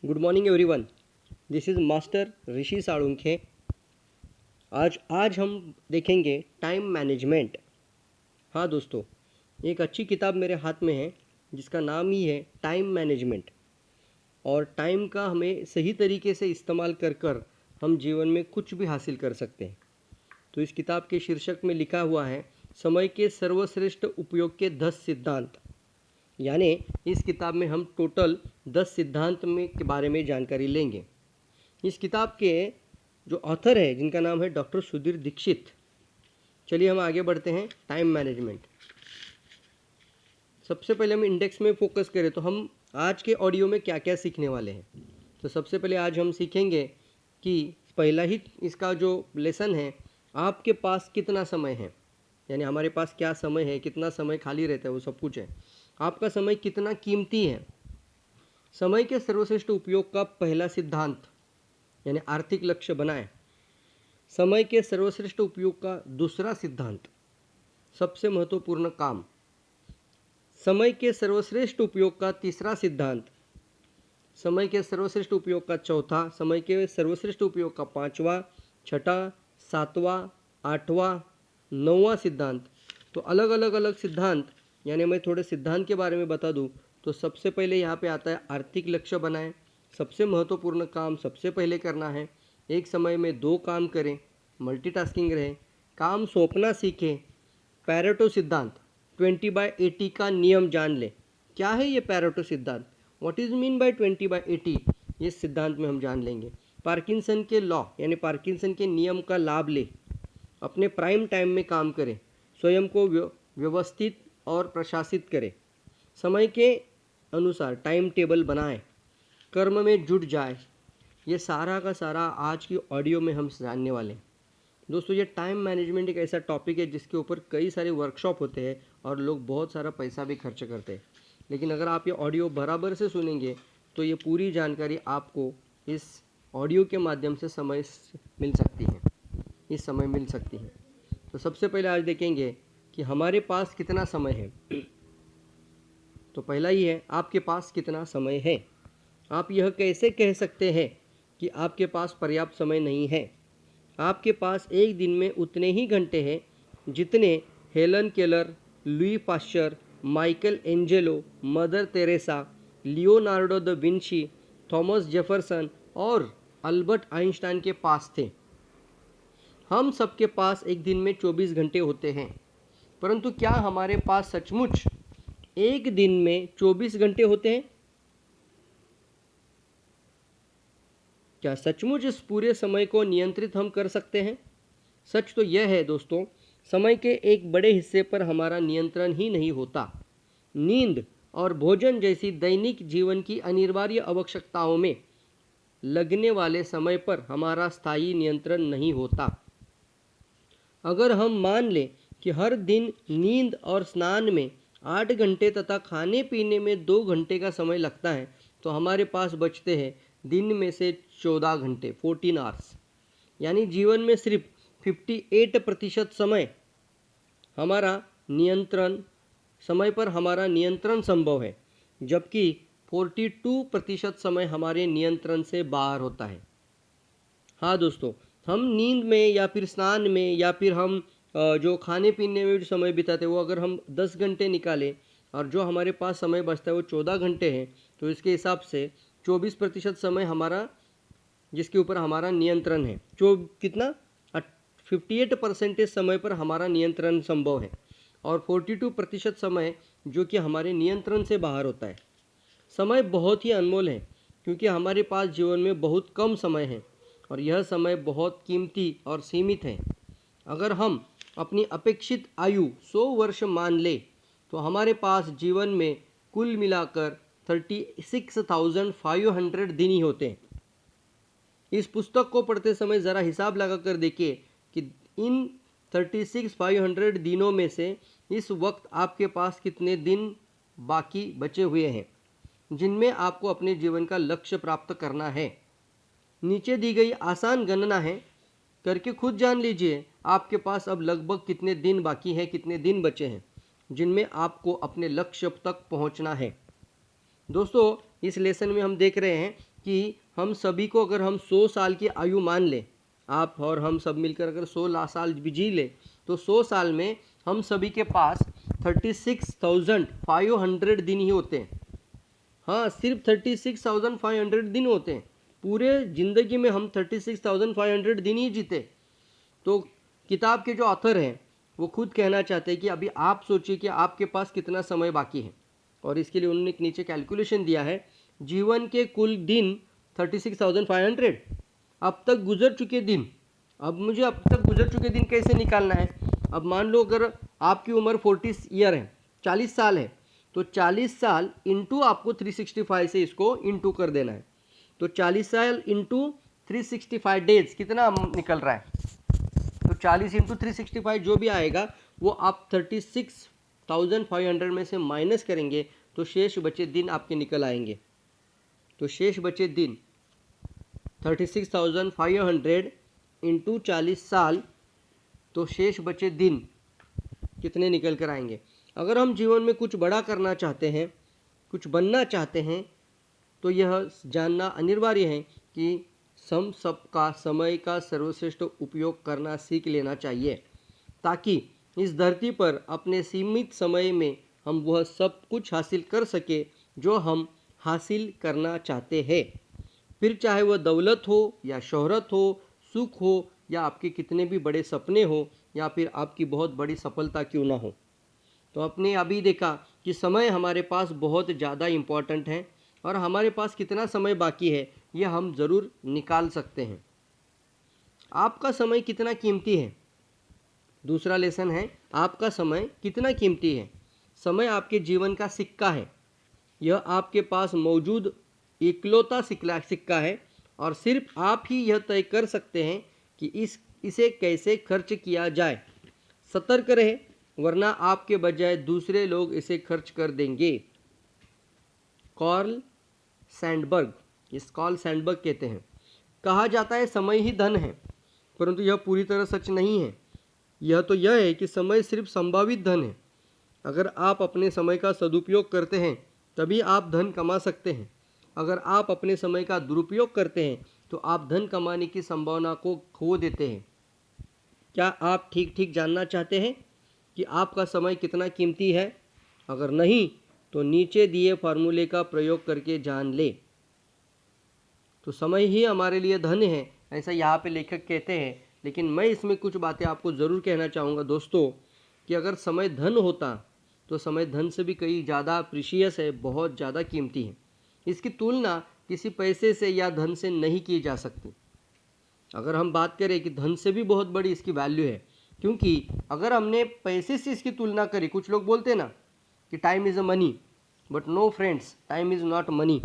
Good morning everyone. This is master Rishi Salunkhe. आज हम देखेंगे टाइम मैनेजमेंट। हाँ दोस्तों, एक अच्छी किताब मेरे हाथ में है जिसका नाम ही है टाइम मैनेजमेंट। और टाइम का हमें सही तरीके से इस्तेमाल कर कर हम जीवन में कुछ भी हासिल कर सकते हैं। तो इस किताब के शीर्षक में लिखा हुआ है समय के सर्वश्रेष्ठ उपयोग के 10 सिद्धांत। यानी इस किताब में हम टोटल 10 सिद्धांत में के बारे में जानकारी लेंगे। इस किताब के जो ऑथर है जिनका नाम है डॉक्टर सुधीर दीक्षित। चलिए हम आगे बढ़ते हैं। Time management. सबसे पहले हम इंडेक्स में फोकस करें तो हम आज के ऑडियो में क्या क्या सीखने वाले हैं। तो सबसे पहले आज हम सीखेंगे कि पहला ही इसका जो लेसन है, आपके पास कितना समय है, यानी हमारे पास क्या समय है, कितना समय खाली रहता है, वो सब कुछ है। आपका समय कितना कीमती है। समय के सर्वश्रेष्ठ उपयोग का पहला सिद्धांत यानी आर्थिक लक्ष्य बनाएं। समय के सर्वश्रेष्ठ उपयोग का दूसरा सिद्धांत सबसे महत्वपूर्ण काम। समय के सर्वश्रेष्ठ उपयोग का तीसरा सिद्धांत समय के सर्वश्रेष्ठ उपयोग का चौथा, समय के सर्वश्रेष्ठ उपयोग का पांचवा, छठा, सातवां, आठवां, नौवां सिद्धांत। तो अलग अलग सिद्धांत, यानी मैं थोड़े सिद्धांत के बारे में बता दूं तो सबसे पहले यहाँ पे आता है आर्थिक लक्ष्य बनाएं। सबसे महत्वपूर्ण काम सबसे पहले करना है। एक समय में 2 काम करें, मल्टीटास्किंग रहे, काम सौंपना सीखें। पैरेटो सिद्धांत 20/80 का नियम जान लें। क्या है ये पैरेटो सिद्धांत, व्हाट इज मीन बाय 20/80, इस सिद्धांत में हम जान लेंगे। पार्किंसन के लॉ यानी पार्किंसन के नियम का लाभ ले, अपने प्राइम टाइम में काम करें, स्वयं को व्यवस्थित और प्रशासित करें, समय के अनुसार टाइम टेबल बनाएं, कर्म में जुट जाए। ये सारा का सारा आज की ऑडियो में हम जानने वाले हैं। दोस्तों, ये टाइम मैनेजमेंट एक ऐसा टॉपिक है जिसके ऊपर कई सारे वर्कशॉप होते हैं और लोग बहुत सारा पैसा भी खर्च करते हैं। लेकिन अगर आप ये ऑडियो बराबर से सुनेंगे तो ये पूरी जानकारी आपको इस ऑडियो के माध्यम से मिल सकती है। तो सबसे पहले आज देखेंगे कि हमारे पास कितना समय है। तो पहला ही है, आपके पास कितना समय है। आप यह कैसे कह सकते हैं कि आपके पास पर्याप्त समय नहीं है। आपके पास एक दिन में उतने ही घंटे हैं जितने Helen Keller, Louis Pasteur, Michelangelo, Mother Teresa, Leonardo da Vinci, Thomas Jefferson और अल्बर्ट आइंस्टाइन के पास थे। हम सबके पास एक दिन में 24 घंटे होते हैं, परंतु क्या हमारे पास सचमुच एक दिन में 24 घंटे होते हैं? क्या सचमुच इस पूरे समय को नियंत्रित हम कर सकते हैं? सच तो यह है दोस्तों, समय के एक बड़े हिस्से पर हमारा नियंत्रण ही नहीं होता। नींद और भोजन जैसी दैनिक जीवन की अनिवार्य आवश्यकताओं में लगने वाले समय पर हमारा स्थायी नियंत्रण नहीं होता। अगर हम मान लें कि हर दिन नींद और स्नान में 8 घंटे तथा खाने पीने में 2 घंटे का समय लगता है, तो हमारे पास बचते हैं दिन में से 14 घंटे, 14 आवर्स। यानी जीवन में सिर्फ 58% समय पर हमारा नियंत्रण संभव है, जबकि 42% समय हमारे नियंत्रण से बाहर होता है। हाँ दोस्तों, हम नींद में या फिर स्नान में या फिर हम जो खाने पीने में जो समय बिताते हैं वो अगर हम 10 घंटे निकालें और जो हमारे पास समय बचता है वो 14 घंटे है, तो इसके हिसाब से 24% समय हमारा जिसके ऊपर हमारा नियंत्रण है। जो कितना 58% समय पर हमारा नियंत्रण संभव है और 42% समय जो कि हमारे नियंत्रण से बाहर होता है। समय बहुत ही अनमोल है क्योंकि हमारे पास जीवन में बहुत कम समय है और यह समय बहुत कीमती और सीमित है। अगर हम अपनी अपेक्षित आयु 100 वर्ष मान ले तो हमारे पास जीवन में कुल मिलाकर 36,500 दिन ही होते हैं। इस पुस्तक को पढ़ते समय ज़रा हिसाब लगा कर देखिए कि इन 36,500 दिनों में से इस वक्त आपके पास कितने दिन बाकी बचे हुए हैं जिनमें आपको अपने जीवन का लक्ष्य प्राप्त करना है। नीचे दी गई आसान गणना है, करके खुद जान लीजिए आपके पास अब लगभग कितने दिन बाकी हैं, कितने दिन बचे हैं जिनमें आपको अपने लक्ष्य तक पहुंचना है। दोस्तों, इस लेसन में हम देख रहे हैं कि हम सभी को अगर हम 100 साल की आयु मान लें, आप और हम सब मिलकर अगर 16 साल भी जी ले, तो 100 साल में हम सभी के पास 36,500 दिन ही होते हैं। हाँ, सिर्फ 36,500 दिन होते हैं। पूरे ज़िंदगी में हम 36,500 दिन ही जीते। तो किताब के जो ऑथर हैं वो खुद कहना चाहते हैं कि अभी आप सोचिए कि आपके पास कितना समय बाकी है, और इसके लिए उन्होंने एक नीचे कैलकुलेशन दिया है। जीवन के कुल दिन 36,500, अब तक गुजर चुके दिन। अब मुझे अब तक गुजर चुके दिन कैसे निकालना है? अब मान लो अगर आपकी उम्र 40 ईयर है, 40 साल है, तो 40 साल इंटू आपको 365 से इसको इंटू कर देना है। तो 40 साल इंटू 365 डेज कितना निकल रहा है? तो 40 इंटू 365 जो भी आएगा वो आप 36,500 में से माइनस करेंगे तो शेष बचे दिन आपके निकल आएंगे। तो शेष बचे दिन 36,500 इंटू 40 साल, तो शेष बचे दिन कितने निकल कर आएंगे? अगर हम जीवन में कुछ बड़ा करना चाहते हैं, कुछ बनना चाहते हैं, तो यह जानना अनिवार्य है कि हम सबका समय का सर्वश्रेष्ठ उपयोग करना सीख लेना चाहिए, ताकि इस धरती पर अपने सीमित समय में हम वह सब कुछ हासिल कर सके जो हम हासिल करना चाहते हैं। फिर चाहे वह दौलत हो या शोहरत हो, सुख हो, या आपके कितने भी बड़े सपने हो, या फिर आपकी बहुत बड़ी सफलता क्यों ना हो। तो आपने अभी देखा कि समय हमारे पास बहुत ज़्यादा इम्पॉर्टेंट है, और हमारे पास कितना समय बाकी है ये हम ज़रूर निकाल सकते हैं। आपका समय कितना कीमती है? दूसरा लेसन है, आपका समय कितना कीमती है। समय आपके जीवन का सिक्का है। यह आपके पास मौजूद इकलौता सिक्का है, और सिर्फ आप ही यह तय कर सकते हैं कि इसे कैसे खर्च किया जाए। सतर्क रहे, वरना आपके बजाय दूसरे लोग इसे खर्च कर देंगे। कार्ल सैंडबर्ग, इस कार्ल सैंडबर्ग कहते हैं, कहा जाता है समय ही धन है, परंतु यह पूरी तरह सच नहीं है। यह है कि समय सिर्फ संभावित धन है। अगर आप अपने समय का सदुपयोग करते हैं तभी आप धन कमा सकते हैं। अगर आप अपने समय का दुरुपयोग करते हैं तो आप धन कमाने की संभावना को खो देते हैं। क्या आप ठीक जानना चाहते हैं कि आपका समय कितना कीमती है? अगर नहीं तो नीचे दिए फार्मूले का प्रयोग करके जान ले। तो समय ही हमारे लिए धन है, ऐसा यहाँ पे लेखक कहते हैं। लेकिन मैं इसमें कुछ बातें आपको ज़रूर कहना चाहूँगा दोस्तों, कि अगर समय धन होता तो समय धन से भी कहीं ज़्यादा प्रीशियस है, बहुत ज़्यादा कीमती है। इसकी तुलना किसी पैसे से या धन से नहीं की जा सकती। अगर हम बात करें कि धन से भी बहुत बड़ी इसकी वैल्यू है, क्योंकि अगर हमने पैसे से इसकी तुलना करी, कुछ लोग बोलते हैं ना कि time is a money, but no friends, time is not money.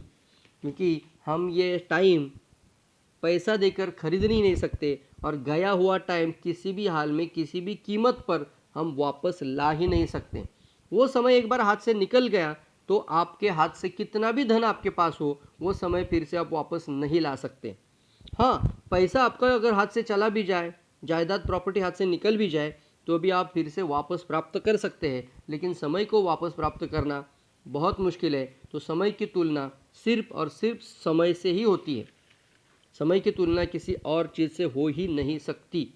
क्योंकि हम ये टाइम पैसा देकर खरीद नहीं सकते, और गया हुआ टाइम किसी भी हाल में किसी भी कीमत पर हम वापस ला ही नहीं सकते। वो समय एक बार हाथ से निकल गया तो आपके हाथ से कितना भी धन आपके पास हो, वो समय फिर से आप वापस नहीं ला सकते। हाँ, पैसा आपका अगर हाथ से चला भी जाए, जायदाद प्रॉपर्टी हाथ से निकल भी जाए, तो भी आप फिर से वापस प्राप्त कर सकते हैं, लेकिन समय को वापस प्राप्त करना बहुत मुश्किल है। तो समय की तुलना सिर्फ और सिर्फ समय से ही होती है। समय की तुलना किसी और चीज़ से हो ही नहीं सकती।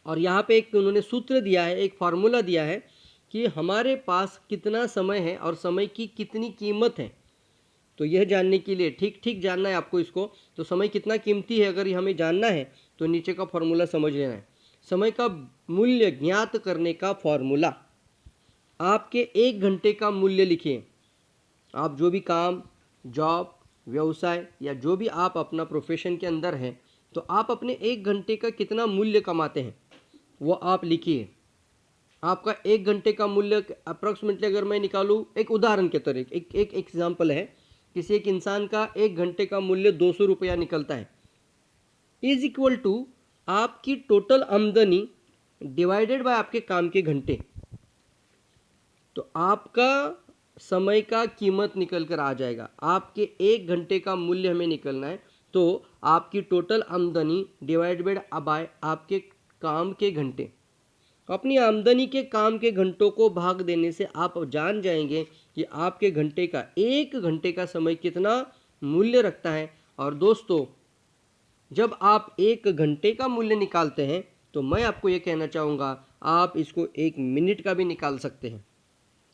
और यहाँ पे एक उन्होंने सूत्र दिया है, एक फार्मूला दिया है कि हमारे पास कितना समय है और समय की कितनी कीमत है। तो यह जानने के लिए ठीक जानना है आपको इसको। तो समय कितना कीमती है अगर ये हमें जानना है तो नीचे का फॉर्मूला समझ लेना है। समय का मूल्य ज्ञात करने का फॉर्मूला, आपके 1 घंटे का मूल्य लिखिए। आप जो भी काम, जॉब, व्यवसाय या जो भी आप अपना प्रोफेशन के अंदर हैं, तो आप अपने 1 घंटे का कितना मूल्य कमाते हैं वो आप लिखिए। आपका 1 घंटे का मूल्य अप्रॉक्सीमेटली अगर मैं निकालूँ, एक उदाहरण के तरह एक एग्जाम्पल है, किसी एक इंसान का 1 घंटे का मूल्य 200 रुपया निकलता है, इज इक्वल टू आपकी टोटल आमदनी डिवाइडेड बाय आपके काम के घंटे। तो आपका समय का कीमत निकल कर आ जाएगा। आपके 1 घंटे का मूल्य हमें निकलना है, तो आपकी टोटल आमदनी डिवाइडेड बाय आपके काम के घंटे। अपनी आमदनी के काम के घंटों को भाग देने से आप जान जाएंगे कि आपके घंटे का 1 घंटे का समय कितना मूल्य रखता है। और दोस्तों, जब आप 1 घंटे का मूल्य निकालते हैं तो मैं आपको ये कहना चाहूँगा, आप इसको 1 मिनट का भी निकाल सकते हैं।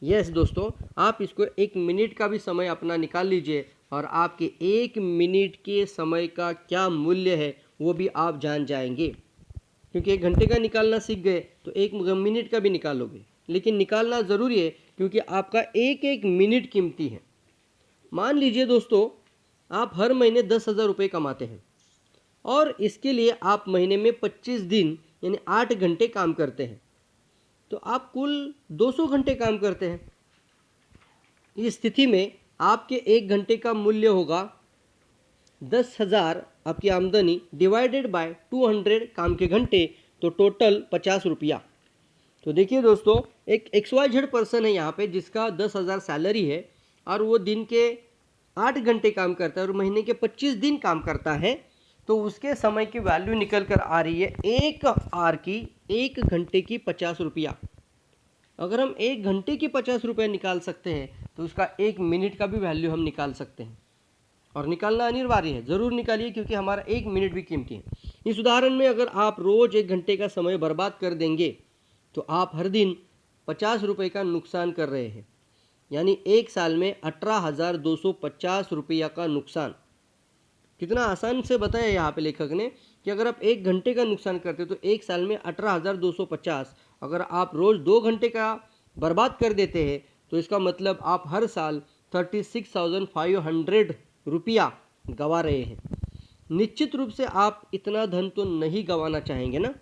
यस दोस्तों, आप इसको 1 मिनट का भी समय अपना निकाल लीजिए और आपके 1 मिनट के समय का क्या मूल्य है वो भी आप जान जाएंगे। क्योंकि 1 घंटे का निकालना सीख गए तो 1 मिनट का भी निकालोगे, लेकिन निकालना ज़रूरी है क्योंकि आपका एक एक मिनट कीमती है। मान लीजिए दोस्तों, आप हर महीने 10,000 रुपये कमाते हैं और इसके लिए आप महीने में 25 दिन यानी 8 घंटे काम करते हैं, तो आप कुल 200 घंटे काम करते हैं। इस स्थिति में आपके 1 घंटे का मूल्य होगा 10,000 आपकी आमदनी डिवाइडेड बाय 200 काम के घंटे, तो टोटल 50 रुपया। तो देखिए दोस्तों, एक XYZ पर्सन है यहाँ पे जिसका 10,000 सैलरी है और वो दिन के 8 घंटे काम करता है और महीने के 25 दिन काम करता है, तो उसके समय की वैल्यू निकल कर आ रही है 1 आवर की, 1 घंटे की 50 रुपया। अगर हम 1 घंटे की 50 रुपये निकाल सकते हैं तो उसका 1 मिनट का भी वैल्यू हम निकाल सकते हैं, और निकालना अनिवार्य है। ज़रूर निकालिए क्योंकि हमारा 1 मिनट भी कीमती है। इस उदाहरण में अगर आप रोज़ 1 घंटे का समय बर्बाद कर देंगे तो आप हर दिन 50 रुपये का नुकसान कर रहे हैं, यानी 1 साल में 18,250 रुपया का नुकसान। कितना आसान से बताया यहाँ पे लेखक ने कि अगर आप 1 घंटे का नुकसान करते हो तो 1 साल में 18,250, अगर आप रोज़ 2 घंटे का बर्बाद कर देते हैं तो इसका मतलब आप हर साल 36,500 रुपया गंवा रहे हैं। निश्चित रूप से आप इतना धन तो नहीं गंवाना चाहेंगे ना,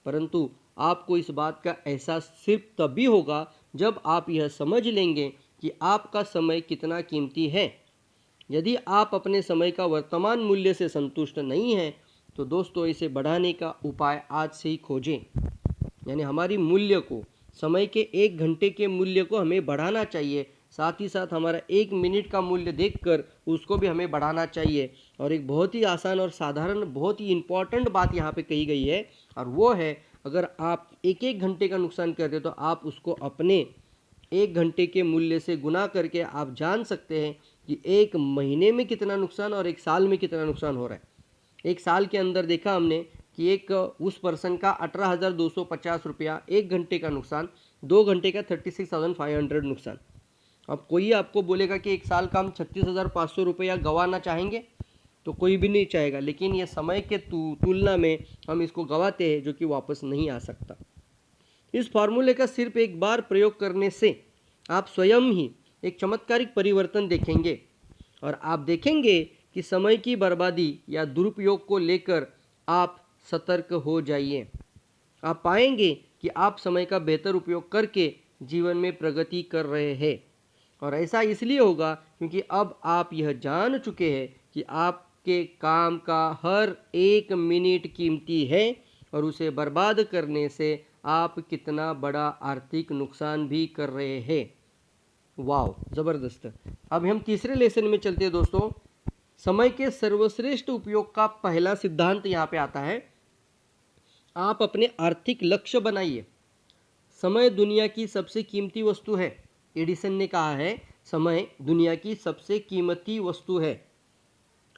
परंतु आपको इस बात का एहसास सिर्फ तभी होगा जब आप यह समझ लेंगे कि आपका समय कितना कीमती है। यदि आप अपने समय का वर्तमान मूल्य से संतुष्ट नहीं हैं तो दोस्तों, इसे बढ़ाने का उपाय आज से ही खोजें। यानी हमारी मूल्य को, समय के 1 घंटे के मूल्य को हमें बढ़ाना चाहिए, साथ ही साथ हमारा 1 मिनट का मूल्य देखकर उसको भी हमें बढ़ाना चाहिए। और एक बहुत ही आसान और साधारण, बहुत ही इम्पॉर्टेंट बात यहाँ पे कही गई है, और वो है, अगर आप 1-1 घंटे का नुकसान करते तो आप उसको अपने 1 घंटे के मूल्य से गुना करके आप जान सकते हैं कि 1 महीने में कितना नुकसान और 1 साल में कितना नुकसान हो रहा है। 1 साल के अंदर देखा हमने कि एक उस पर्सन का 18,250 रुपया 1 घंटे का नुकसान, 2 घंटे का 36,500 नुकसान। अब कोई आपको बोलेगा कि 1 साल का हम 36,500 रुपया गंवाना चाहेंगे, तो कोई भी नहीं चाहेगा, लेकिन ये समय के तुलना में हम इसको गंवाते हैं जो कि वापस नहीं आ सकता। इस फार्मूले का सिर्फ एक बार प्रयोग करने से आप स्वयं ही एक चमत्कारिक परिवर्तन देखेंगे और आप देखेंगे कि समय की बर्बादी या दुरुपयोग को लेकर आप सतर्क हो जाइए। आप पाएंगे कि आप समय का बेहतर उपयोग करके जीवन में प्रगति कर रहे हैं, और ऐसा इसलिए होगा क्योंकि अब आप यह जान चुके हैं कि आपके काम का हर 1 मिनट कीमती है और उसे बर्बाद करने से आप कितना बड़ा आर्थिक नुकसान भी कर रहे हैं। वाह, ज़बरदस्त। अब हम तीसरे लेसन में चलते हैं दोस्तों। समय के सर्वश्रेष्ठ उपयोग का पहला सिद्धांत यहाँ पे आता है, आप अपने आर्थिक लक्ष्य बनाइए। समय दुनिया की सबसे कीमती वस्तु है। एडिसन ने कहा है, समय दुनिया की सबसे कीमती वस्तु है।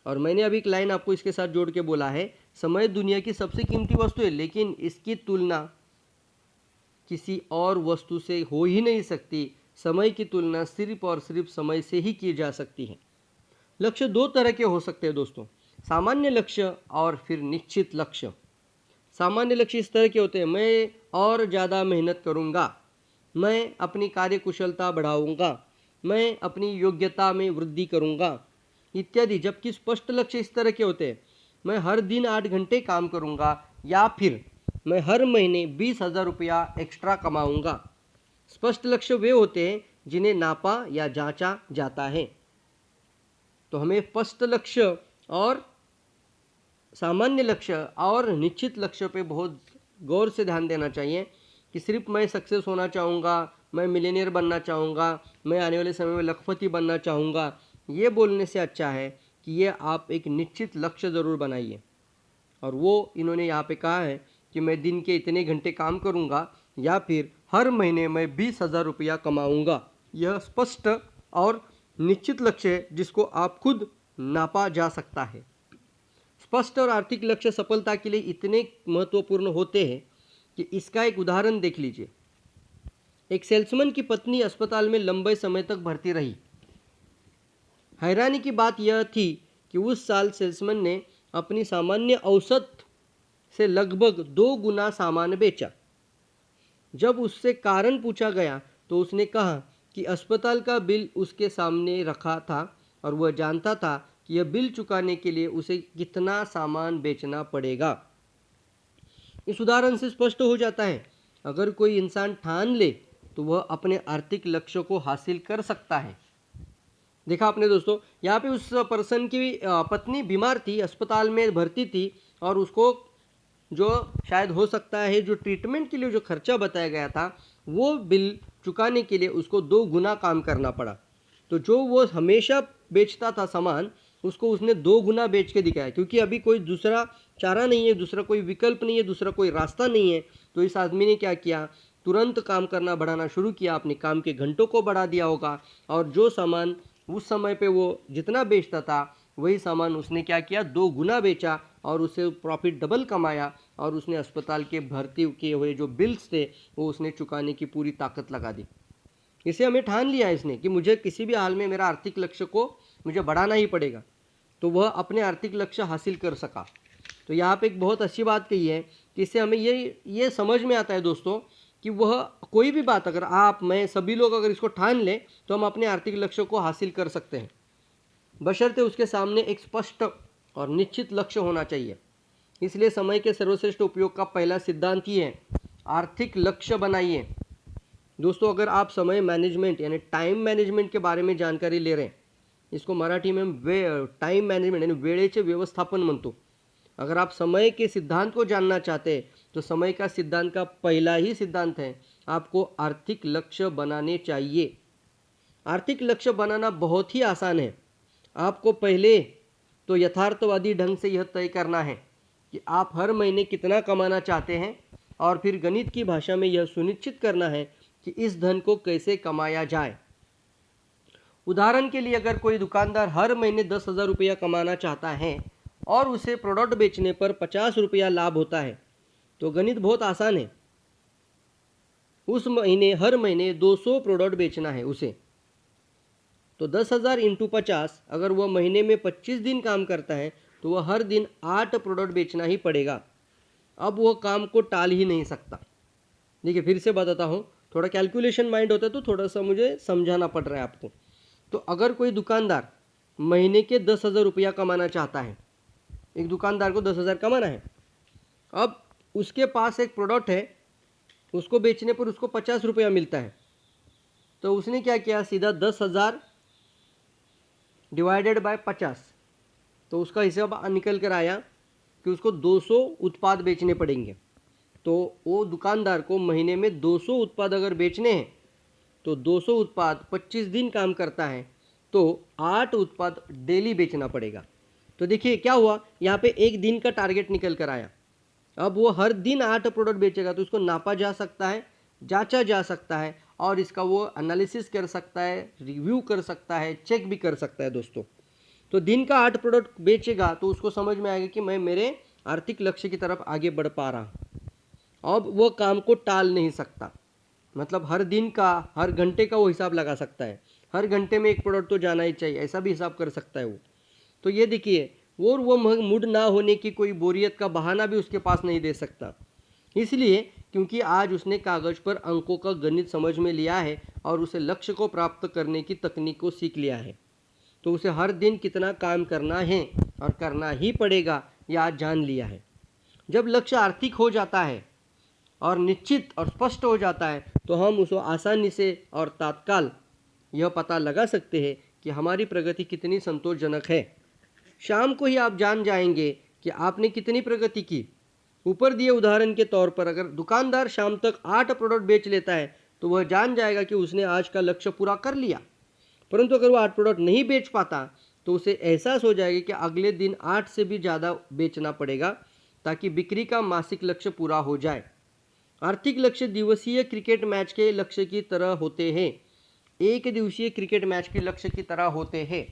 और मैंने अभी एक लाइन आपको इसके साथ जोड़ के बोला है, समय दुनिया की सबसे कीमती वस्तु है, लेकिन इसकी तुलना किसी और वस्तु से हो ही नहीं सकती। समय की तुलना सिर्फ और सिर्फ समय से ही की जा सकती है। लक्ष्य 2 तरह के हो सकते हैं दोस्तों, सामान्य लक्ष्य और फिर निश्चित लक्ष्य। सामान्य लक्ष्य इस तरह के होते हैं, मैं और ज़्यादा मेहनत करूँगा, मैं अपनी कार्यकुशलता बढ़ाऊँगा, मैं अपनी योग्यता में वृद्धि करूँगा इत्यादि। जबकि स्पष्ट लक्ष्य इस तरह के होते हैं, मैं हर दिन 8 घंटे काम करूँगा, या फिर मैं हर महीने 20,000 रुपया एक्स्ट्रा कमाऊँगा। स्पष्ट लक्ष्य वे होते हैं जिन्हें नापा या जांचा जाता है। तो हमें स्पष्ट लक्ष्य और सामान्य लक्ष्य और निश्चित लक्ष्य पे बहुत गौर से ध्यान देना चाहिए कि सिर्फ मैं सक्सेस होना चाहूँगा, मैं मिलियनियर बनना चाहूँगा, मैं आने वाले समय में लखपति बनना चाहूँगा, ये बोलने से अच्छा है कि ये आप एक निश्चित लक्ष्य ज़रूर बनाइए। और वो इन्होंने यहाँ पे कहा है कि मैं दिन के इतने घंटे काम करूँगा या फिर हर महीने मैं 20,000 रुपया कमाऊँगा। यह स्पष्ट और निश्चित लक्ष्य है जिसको आप खुद नापा जा सकता है। स्पष्ट और आर्थिक लक्ष्य सफलता के लिए इतने महत्वपूर्ण होते हैं कि इसका एक उदाहरण देख लीजिए। एक सेल्समैन की पत्नी अस्पताल में लंबे समय तक भर्ती रही। हैरानी की बात यह थी कि उस साल सेल्समैन ने अपनी सामान्य औसत से लगभग 2 गुना सामान बेचा। जब उससे कारण पूछा गया तो उसने कहा कि अस्पताल का बिल उसके सामने रखा था और वह जानता था कि यह बिल चुकाने के लिए उसे कितना सामान बेचना पड़ेगा। इस उदाहरण से स्पष्ट हो जाता है, अगर कोई इंसान ठान ले तो वह अपने आर्थिक लक्ष्य को हासिल कर सकता है। देखा आपने दोस्तों, यहाँ पे उस पर्सन की पत्नी बीमार थी, अस्पताल में भर्ती थी और उसको जो शायद हो सकता है जो ट्रीटमेंट के लिए जो खर्चा बताया गया था वो बिल चुकाने के लिए उसको 2 गुना काम करना पड़ा। तो जो वो हमेशा बेचता था सामान, उसको उसने 2 गुना बेच के दिखाया, क्योंकि अभी कोई दूसरा चारा नहीं है, दूसरा कोई विकल्प नहीं है, दूसरा कोई रास्ता नहीं है। तो इस आदमी ने क्या किया, तुरंत काम करना बढ़ाना शुरू किया, अपने काम के घंटों को बढ़ा दिया होगा और जो सामान उस समय पे वो जितना बेचता था वही सामान उसने क्या किया, 2 गुना बेचा और उसे प्रॉफिट डबल कमाया और उसने अस्पताल के भर्ती किए हुए जो बिल्स थे वो उसने चुकाने की पूरी ताकत लगा दी। इसे हमें ठान लिया इसने कि मुझे किसी भी हाल में मेरा आर्थिक लक्ष्य को मुझे बढ़ाना ही पड़ेगा, तो वह अपने आर्थिक लक्ष्य हासिल कर सका। तो यहाँ पे एक बहुत अच्छी बात कही है कि इससे हमें ये समझ में आता है दोस्तों कि वह कोई भी बात अगर आप मैं सभी लोग अगर इसको ठान लें तो हम अपने आर्थिक लक्ष्य को हासिल कर सकते हैं, बशर्ते उसके सामने एक स्पष्ट और निश्चित लक्ष्य होना चाहिए। इसलिए समय के सर्वश्रेष्ठ उपयोग का पहला सिद्धांत ही है, आर्थिक लक्ष्य बनाइए। दोस्तों, अगर आप समय मैनेजमेंट यानी टाइम मैनेजमेंट के बारे में जानकारी ले रहे हैं, इसको मराठी में टाइम मैनेजमेंट यानी वेळेचे व्यवस्थापन म्हणतो। अगर आप समय के सिद्धांत को जानना चाहते हैं तो समय का सिद्धांत का पहला ही सिद्धांत है, आपको आर्थिक लक्ष्य बनाने चाहिए। आर्थिक लक्ष्य बनाना बहुत ही आसान है। आपको पहले तो यथार्थवादी ढंग से यह तय करना है कि आप हर महीने कितना कमाना चाहते हैं और फिर गणित की भाषा में यह सुनिश्चित करना है कि इस धन को कैसे कमाया जाए। उदाहरण के लिए अगर कोई दुकानदार हर महीने 10,000 रुपया कमाना चाहता है और उसे प्रोडक्ट बेचने पर 50 रुपया लाभ होता है, तो गणित बहुत आसान है। उस महीने हर महीने 200 प्रोडक्ट बेचना है उसे, तो 10,000 इंटू 50, अगर वह महीने में 25 दिन काम करता है तो वह हर दिन 8 प्रोडक्ट बेचना ही पड़ेगा। अब वह काम को टाल ही नहीं सकता। देखिए फिर से बताता हूँ, थोड़ा कैलकुलेशन माइंड होता है तो थोड़ा सा मुझे समझाना पड़ रहा है आपको। तो अगर कोई दुकानदार महीने के 10,000 रुपया कमाना चाहता है, एक दुकानदार को 10,000 कमाना है, अब उसके पास एक प्रोडक्ट है, उसको बेचने पर उसको 50 रुपया मिलता है, तो उसने क्या किया, सीधा 10,000 डिवाइडेड बाय 50, तो उसका हिसाब निकल कर आया कि उसको 200 उत्पाद बेचने पड़ेंगे। तो वो दुकानदार को महीने में 200 उत्पाद अगर बेचने हैं तो 200 उत्पाद 25 दिन काम करता है तो 8 उत्पाद डेली बेचना पड़ेगा। तो देखिए क्या हुआ, यहाँ पे एक दिन का टारगेट निकल कर आया। अब वो हर दिन 8 प्रोडक्ट बेचेगा तो उसको नापा जा सकता है, जांचा जा सकता है और इसका वो एनालिसिस कर सकता है, रिव्यू कर सकता है, चेक भी कर सकता है दोस्तों। तो दिन का 8 प्रोडक्ट बेचेगा तो उसको समझ में आएगा कि मैं मेरे आर्थिक लक्ष्य की तरफ आगे बढ़ पा रहा हूँ। अब वो काम को टाल नहीं सकता, मतलब हर दिन का हर घंटे का वो हिसाब लगा सकता है, हर घंटे में एक प्रोडक्ट तो जाना ही चाहिए, ऐसा भी हिसाब कर सकता है वो। तो ये देखिए, वो मूड ना होने की कोई बोरियत का बहाना भी उसके पास नहीं दे सकता, इसलिए क्योंकि आज उसने कागज़ पर अंकों का गणित समझ में लिया है और उसे लक्ष्य को प्राप्त करने की तकनीक को सीख लिया है। तो उसे हर दिन कितना काम करना है और करना ही पड़ेगा यह आज जान लिया है। जब लक्ष्य आर्थिक हो जाता है और निश्चित और स्पष्ट हो जाता है तो हम उसको आसानी से और तत्काल यह पता लगा सकते हैं कि हमारी प्रगति कितनी संतोषजनक है। शाम को ही आप जान जाएंगे कि आपने कितनी प्रगति की। ऊपर दिए उदाहरण के तौर पर अगर दुकानदार शाम तक 8 प्रोडक्ट बेच लेता है तो वह जान जाएगा कि उसने आज का लक्ष्य पूरा कर लिया। परंतु अगर वो 8 प्रोडक्ट नहीं बेच पाता तो उसे एहसास हो जाएगा कि अगले दिन 8 से भी ज़्यादा बेचना पड़ेगा ताकि बिक्री का मासिक लक्ष्य पूरा हो जाए। आर्थिक लक्ष्य दिवसीय क्रिकेट मैच के लक्ष्य की तरह होते हैं, एक दिवसीय क्रिकेट मैच के लक्ष्य की तरह होते हैं।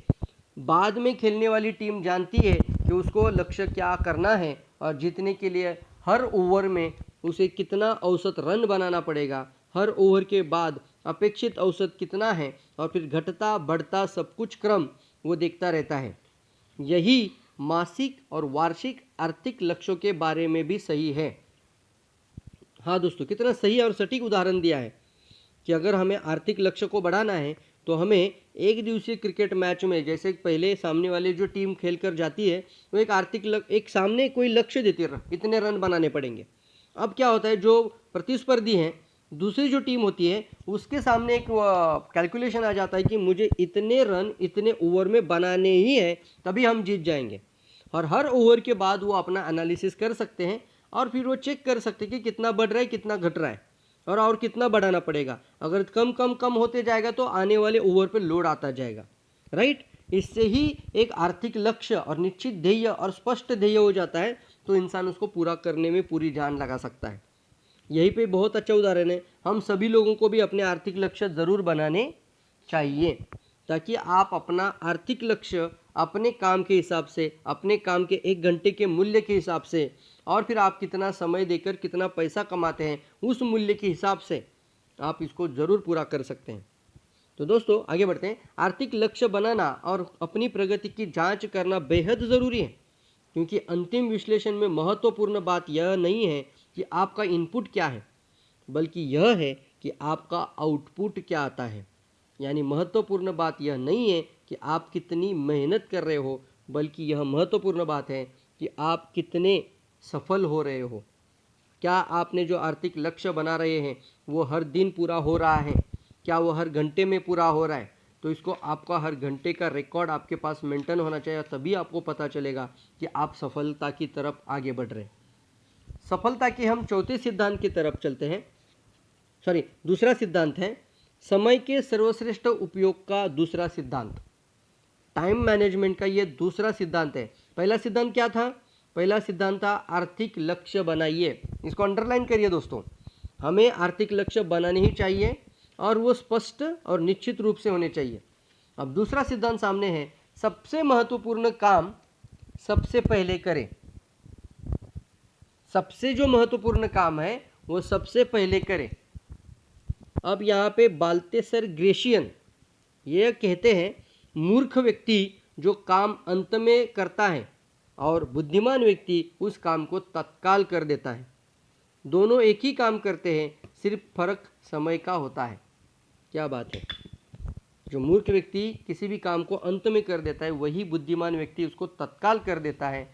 बाद में खेलने वाली टीम जानती है कि उसको लक्ष्य क्या करना है और जीतने के लिए हर ओवर में उसे कितना औसत रन बनाना पड़ेगा, हर ओवर के बाद अपेक्षित औसत कितना है और फिर घटता बढ़ता सब कुछ क्रम वो देखता रहता है। यही मासिक और वार्षिक आर्थिक लक्ष्यों के बारे में भी सही है। हाँ दोस्तों, कितना सही और सटीक उदाहरण दिया है कि अगर हमें आर्थिक लक्ष्य को बढ़ाना है तो हमें एक दिवसीय क्रिकेट मैच में जैसे पहले सामने वाले जो टीम खेल कर जाती है वो एक सामने कोई लक्ष्य देती है, इतने रन बनाने पड़ेंगे। अब क्या होता है, जो प्रतिस्पर्धी हैं दूसरी जो टीम होती है उसके सामने एक कैलकुलेशन आ जाता है कि मुझे इतने रन इतने ओवर में बनाने ही है तभी हम जीत जाएंगे। और हर ओवर के बाद वो अपना एनालिसिस कर सकते हैं और फिर वो चेक कर सकते हैं कि कितना बढ़ रहा है कितना घट रहा है और कितना बढ़ाना पड़ेगा। अगर कम कम कम होते जाएगा तो आने वाले ओवर पे लोड आता जाएगा, राइट। इससे ही एक आर्थिक लक्ष्य और निश्चित ध्येय और स्पष्ट ध्येय हो जाता है तो इंसान उसको पूरा करने में पूरी जान लगा सकता है। यही पे बहुत अच्छा उदाहरण है। हम सभी लोगों को भी अपने आर्थिक लक्ष्य ज़रूर बनाने चाहिए ताकि आप अपना आर्थिक लक्ष्य अपने काम के हिसाब से, अपने काम के 1 घंटे के मूल्य के हिसाब से और फिर आप कितना समय देकर कितना पैसा कमाते हैं उस मूल्य के हिसाब से आप इसको ज़रूर पूरा कर सकते हैं। तो दोस्तों आगे बढ़ते हैं। आर्थिक लक्ष्य बनाना और अपनी प्रगति की जांच करना बेहद ज़रूरी है क्योंकि अंतिम विश्लेषण में महत्वपूर्ण बात यह नहीं है कि आपका इनपुट क्या है बल्कि यह है कि आपका आउटपुट क्या आता है। यानी महत्वपूर्ण बात यह नहीं है कि आप कितनी मेहनत कर रहे हो बल्कि यह महत्वपूर्ण बात है कि आप कितने सफल हो रहे हो। क्या आपने जो आर्थिक लक्ष्य बना रहे हैं वो हर दिन पूरा हो रहा है, क्या वो हर घंटे में पूरा हो रहा है। तो इसको आपका हर घंटे का रिकॉर्ड आपके पास मेंटेन होना चाहिए, तभी आपको पता चलेगा कि आप सफलता की तरफ आगे बढ़ रहे हैं। सफलता के हम चौथे सिद्धांत की तरफ चलते हैं। दूसरा सिद्धांत है समय के सर्वश्रेष्ठ उपयोग का दूसरा सिद्धांत। टाइम मैनेजमेंट का ये दूसरा सिद्धांत है। पहला सिद्धांत क्या था? पहला सिद्धांत था आर्थिक लक्ष्य बनाइए। इसको अंडरलाइन करिए दोस्तों, हमें आर्थिक लक्ष्य बनाने ही चाहिए और वो स्पष्ट और निश्चित रूप से होने चाहिए। अब दूसरा सिद्धांत सामने है, सबसे महत्वपूर्ण काम सबसे पहले करें। सबसे जो महत्वपूर्ण काम है वो सबसे पहले करें। अब यहाँ पे बाल्तेसर ग्रेशियन ये कहते हैं, मूर्ख व्यक्ति जो काम अंत में करता है और बुद्धिमान व्यक्ति उस काम को तत्काल कर देता है। दोनों एक ही काम करते हैं, सिर्फ फर्क समय का होता है। क्या बात है। जो मूर्ख व्यक्ति किसी भी काम को अंत में कर देता है वही बुद्धिमान व्यक्ति उसको तत्काल कर देता है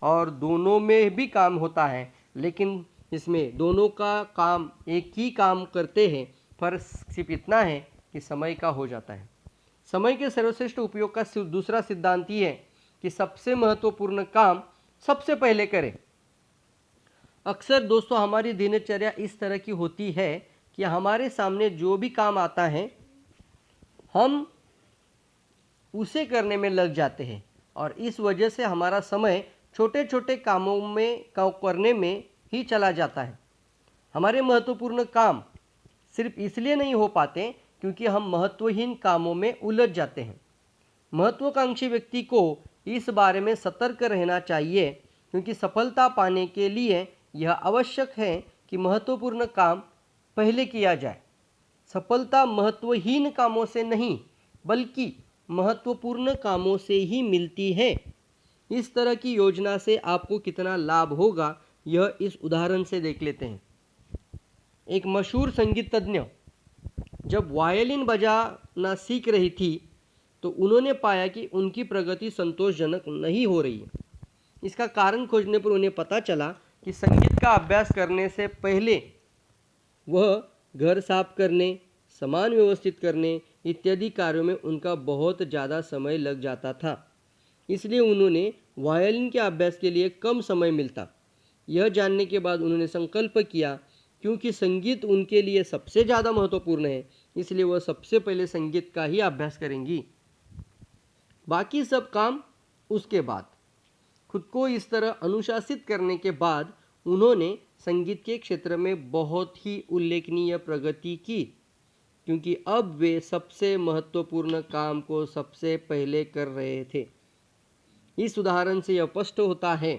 और दोनों में भी काम होता है, लेकिन इसमें दोनों का काम एक ही काम करते हैं, फर्क सिर्फ इतना है कि समय का हो जाता है। समय के सर्वश्रेष्ठ उपयोग का दूसरा सिद्धांत ये है कि सबसे महत्वपूर्ण काम सबसे पहले करें। अक्सर दोस्तों हमारी दिनचर्या इस तरह की होती है कि हमारे सामने जो भी काम आता है हम उसे करने में लग जाते हैं और इस वजह से हमारा समय छोटे छोटे कामों में करने में ही चला जाता है। हमारे महत्वपूर्ण काम सिर्फ इसलिए नहीं हो पाते क्योंकि हम महत्वहीन कामों में उलझ जाते हैं। महत्वाकांक्षी व्यक्ति को इस बारे में सतर्क रहना चाहिए क्योंकि सफलता पाने के लिए यह आवश्यक है कि महत्वपूर्ण काम पहले किया जाए। सफलता महत्वहीन कामों से नहीं बल्कि महत्वपूर्ण कामों से ही मिलती है। इस तरह की योजना से आपको कितना लाभ होगा यह इस उदाहरण से देख लेते हैं। एक मशहूर संगीत तज्ञ जब वायलिन बजाना सीख रही थी तो उन्होंने पाया कि उनकी प्रगति संतोषजनक नहीं हो रही है। इसका कारण खोजने पर उन्हें पता चला कि संगीत का अभ्यास करने से पहले वह घर साफ करने, सामान व्यवस्थित करने इत्यादि कार्यों में उनका बहुत ज़्यादा समय लग जाता था। इसलिए उन्होंने वायलिन के अभ्यास के लिए कम समय मिलता। यह जानने के बाद उन्होंने संकल्प किया क्योंकि संगीत उनके लिए सबसे ज़्यादा महत्वपूर्ण है, इसलिए वह सबसे पहले संगीत का ही अभ्यास करेंगी, बाकी सब काम उसके बाद। खुद को इस तरह अनुशासित करने के बाद उन्होंने संगीत के क्षेत्र में बहुत ही उल्लेखनीय प्रगति की। क्योंकि अब वे सबसे महत्वपूर्ण काम को सबसे पहले कर रहे थे। इस उदाहरण से यह स्पष्ट होता है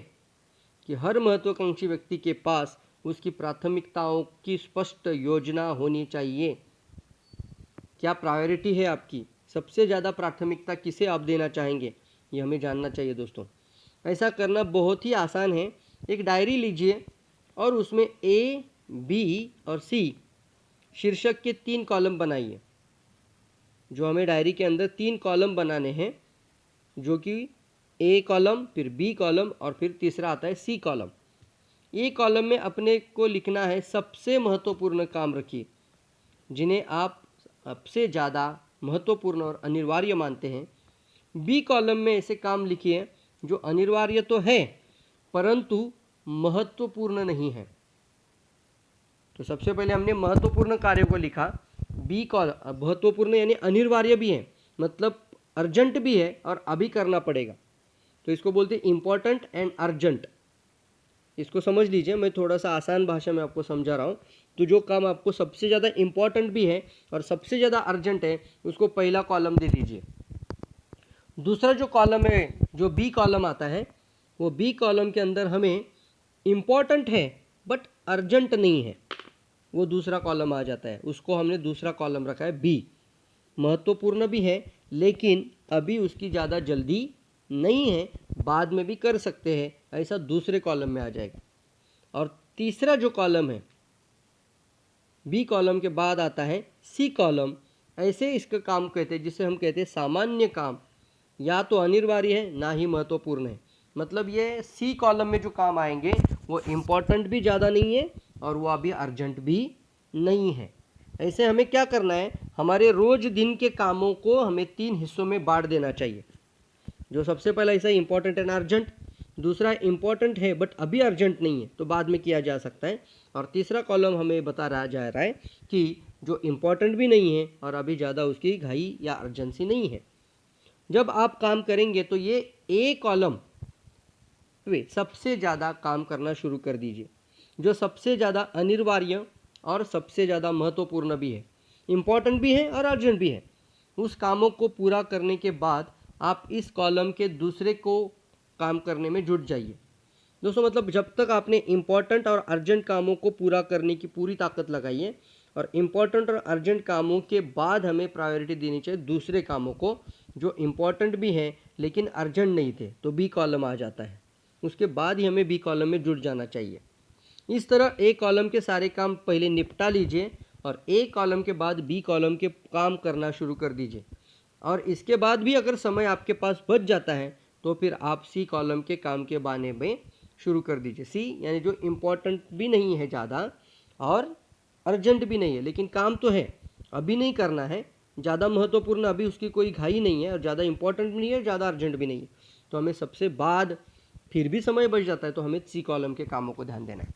कि हर महत्वाकांक्षी व्यक्ति के पास उसकी प्राथमिकताओं की स्पष्ट योजना होनी चाहिए। क्या प्रायोरिटी है आपकी, सबसे ज़्यादा प्राथमिकता किसे आप देना चाहेंगे, ये हमें जानना चाहिए दोस्तों। ऐसा करना बहुत ही आसान है। एक डायरी लीजिए और उसमें ए, बी और सी शीर्षक के 3 कॉलम बनाइए। जो हमें डायरी के अंदर 3 कॉलम बनाने हैं, जो कि ए कॉलम, फिर बी कॉलम और फिर तीसरा आता है सी कॉलम। ए कॉलम में अपने को लिखना है सबसे महत्वपूर्ण काम रखिए, जिन्हें आप सबसे ज़्यादा महत्वपूर्ण और अनिवार्य मानते हैं। बी कॉलम में ऐसे काम लिखिए जो अनिवार्य तो है परंतु महत्वपूर्ण नहीं है। तो सबसे पहले हमने महत्वपूर्ण कार्य को लिखा। बी कॉलम महत्वपूर्ण यानी अनिवार्य भी है, मतलब अर्जेंट भी है और अभी करना पड़ेगा, तो इसको बोलते हैं इम्पॉर्टेंट एंड अर्जेंट। इसको समझ लीजिए, मैं थोड़ा सा आसान भाषा में आपको समझा रहा हूँ। तो जो काम आपको सबसे ज़्यादा इम्पॉर्टेंट भी है और सबसे ज़्यादा अर्जेंट है, उसको पहला कॉलम दे दीजिए। दूसरा जो कॉलम है, जो बी कॉलम आता है, वो बी कॉलम के अंदर हमें इम्पॉर्टेंट है बट अर्जेंट नहीं है, वो दूसरा कॉलम आ जाता है। उसको हमने दूसरा कॉलम रखा है बी। महत्वपूर्ण भी है लेकिन अभी उसकी ज़्यादा जल्दी नहीं है, बाद में भी कर सकते हैं, ऐसा दूसरे कॉलम में आ जाएगा। और तीसरा जो कॉलम है, बी कॉलम के बाद आता है सी कॉलम। ऐसे इसका काम कहते हैं, जिसे हम कहते हैं सामान्य काम, या तो अनिवार्य है ना ही महत्वपूर्ण है। मतलब ये सी कॉलम में जो काम आएंगे वो इम्पोर्टेंट भी ज़्यादा नहीं है और वो अभी अर्जेंट भी नहीं है। ऐसे हमें क्या करना है, हमारे रोज़ दिन के कामों को हमें 3 हिस्सों में बांट देना चाहिए। जो सबसे पहला हिस्सा इम्पोर्टेंट एंड अर्जेंट, दूसरा इम्पोर्टेंट है बट अभी अर्जेंट नहीं है तो बाद में किया जा सकता है, और तीसरा कॉलम हमें बता रहा जा रहा है कि जो इम्पोर्टेंट भी नहीं है और अभी ज़्यादा उसकी घाई या अर्जेंसी नहीं है। जब आप काम करेंगे तो ये ए कॉलम वे सबसे ज़्यादा काम करना शुरू कर दीजिए, जो सबसे ज़्यादा अनिवार्य और सबसे ज़्यादा महत्वपूर्ण भी है, इम्पोर्टेंट भी है और अर्जेंट भी है। उस कामों को पूरा करने के बाद आप इस कॉलम के दूसरे को काम करने में जुट जाइए। दोस्तों मतलब जब तक आपने इम्पोर्टेंट और अर्जेंट कामों को पूरा करने की पूरी ताकत लगाई है, और इम्पोर्टेंट और अर्जेंट कामों के बाद हमें प्रायोरिटी देनी चाहिए दूसरे कामों को जो इम्पोर्टेंट भी हैं लेकिन अर्जेंट नहीं थे, तो बी कॉलम आ जाता है। उसके बाद ही हमें बी कॉलम में जुट जाना चाहिए। इस तरह ए कॉलम के सारे काम पहले निपटा लीजिए और ए कॉलम के बाद बी कॉलम के काम करना शुरू कर दीजिए। और इसके बाद भी अगर समय आपके पास बच जाता है तो फिर आप सी कॉलम के काम के बारे में शुरू कर दीजिए। सी यानी जो इम्पोर्टेंट भी नहीं है ज़्यादा और अर्जेंट भी नहीं है, लेकिन काम तो है, अभी नहीं करना है, ज़्यादा महत्वपूर्ण अभी उसकी कोई घाई नहीं है और ज़्यादा इंपॉर्टेंट भी नहीं है, ज़्यादा अर्जेंट भी नहीं है, तो हमें सबसे बाद फिर भी समय बच जाता है तो हमें सी कॉलम के कामों को ध्यान देना है।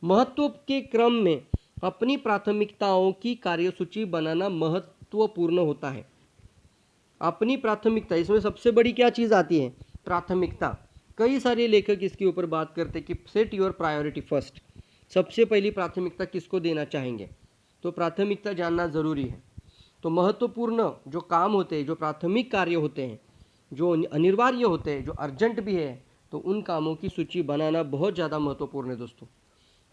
महत्व के क्रम में अपनी प्राथमिकताओं की कार्यसूची बनाना महत्वपूर्ण होता है। अपनी प्राथमिकता, इसमें सबसे बड़ी क्या चीज़ आती है, प्राथमिकता। कई सारे लेखक इसके ऊपर बात करते हैं कि सेट योर प्रायोरिटी फर्स्ट, सबसे पहली प्राथमिकता किसको देना चाहेंगे, तो प्राथमिकता जानना ज़रूरी है। तो महत्वपूर्ण जो काम होते हैं, जो प्राथमिक कार्य होते हैं, जो अनिवार्य होते हैं, जो अर्जेंट भी है, तो उन कामों की सूची बनाना बहुत ज़्यादा महत्वपूर्ण है दोस्तों।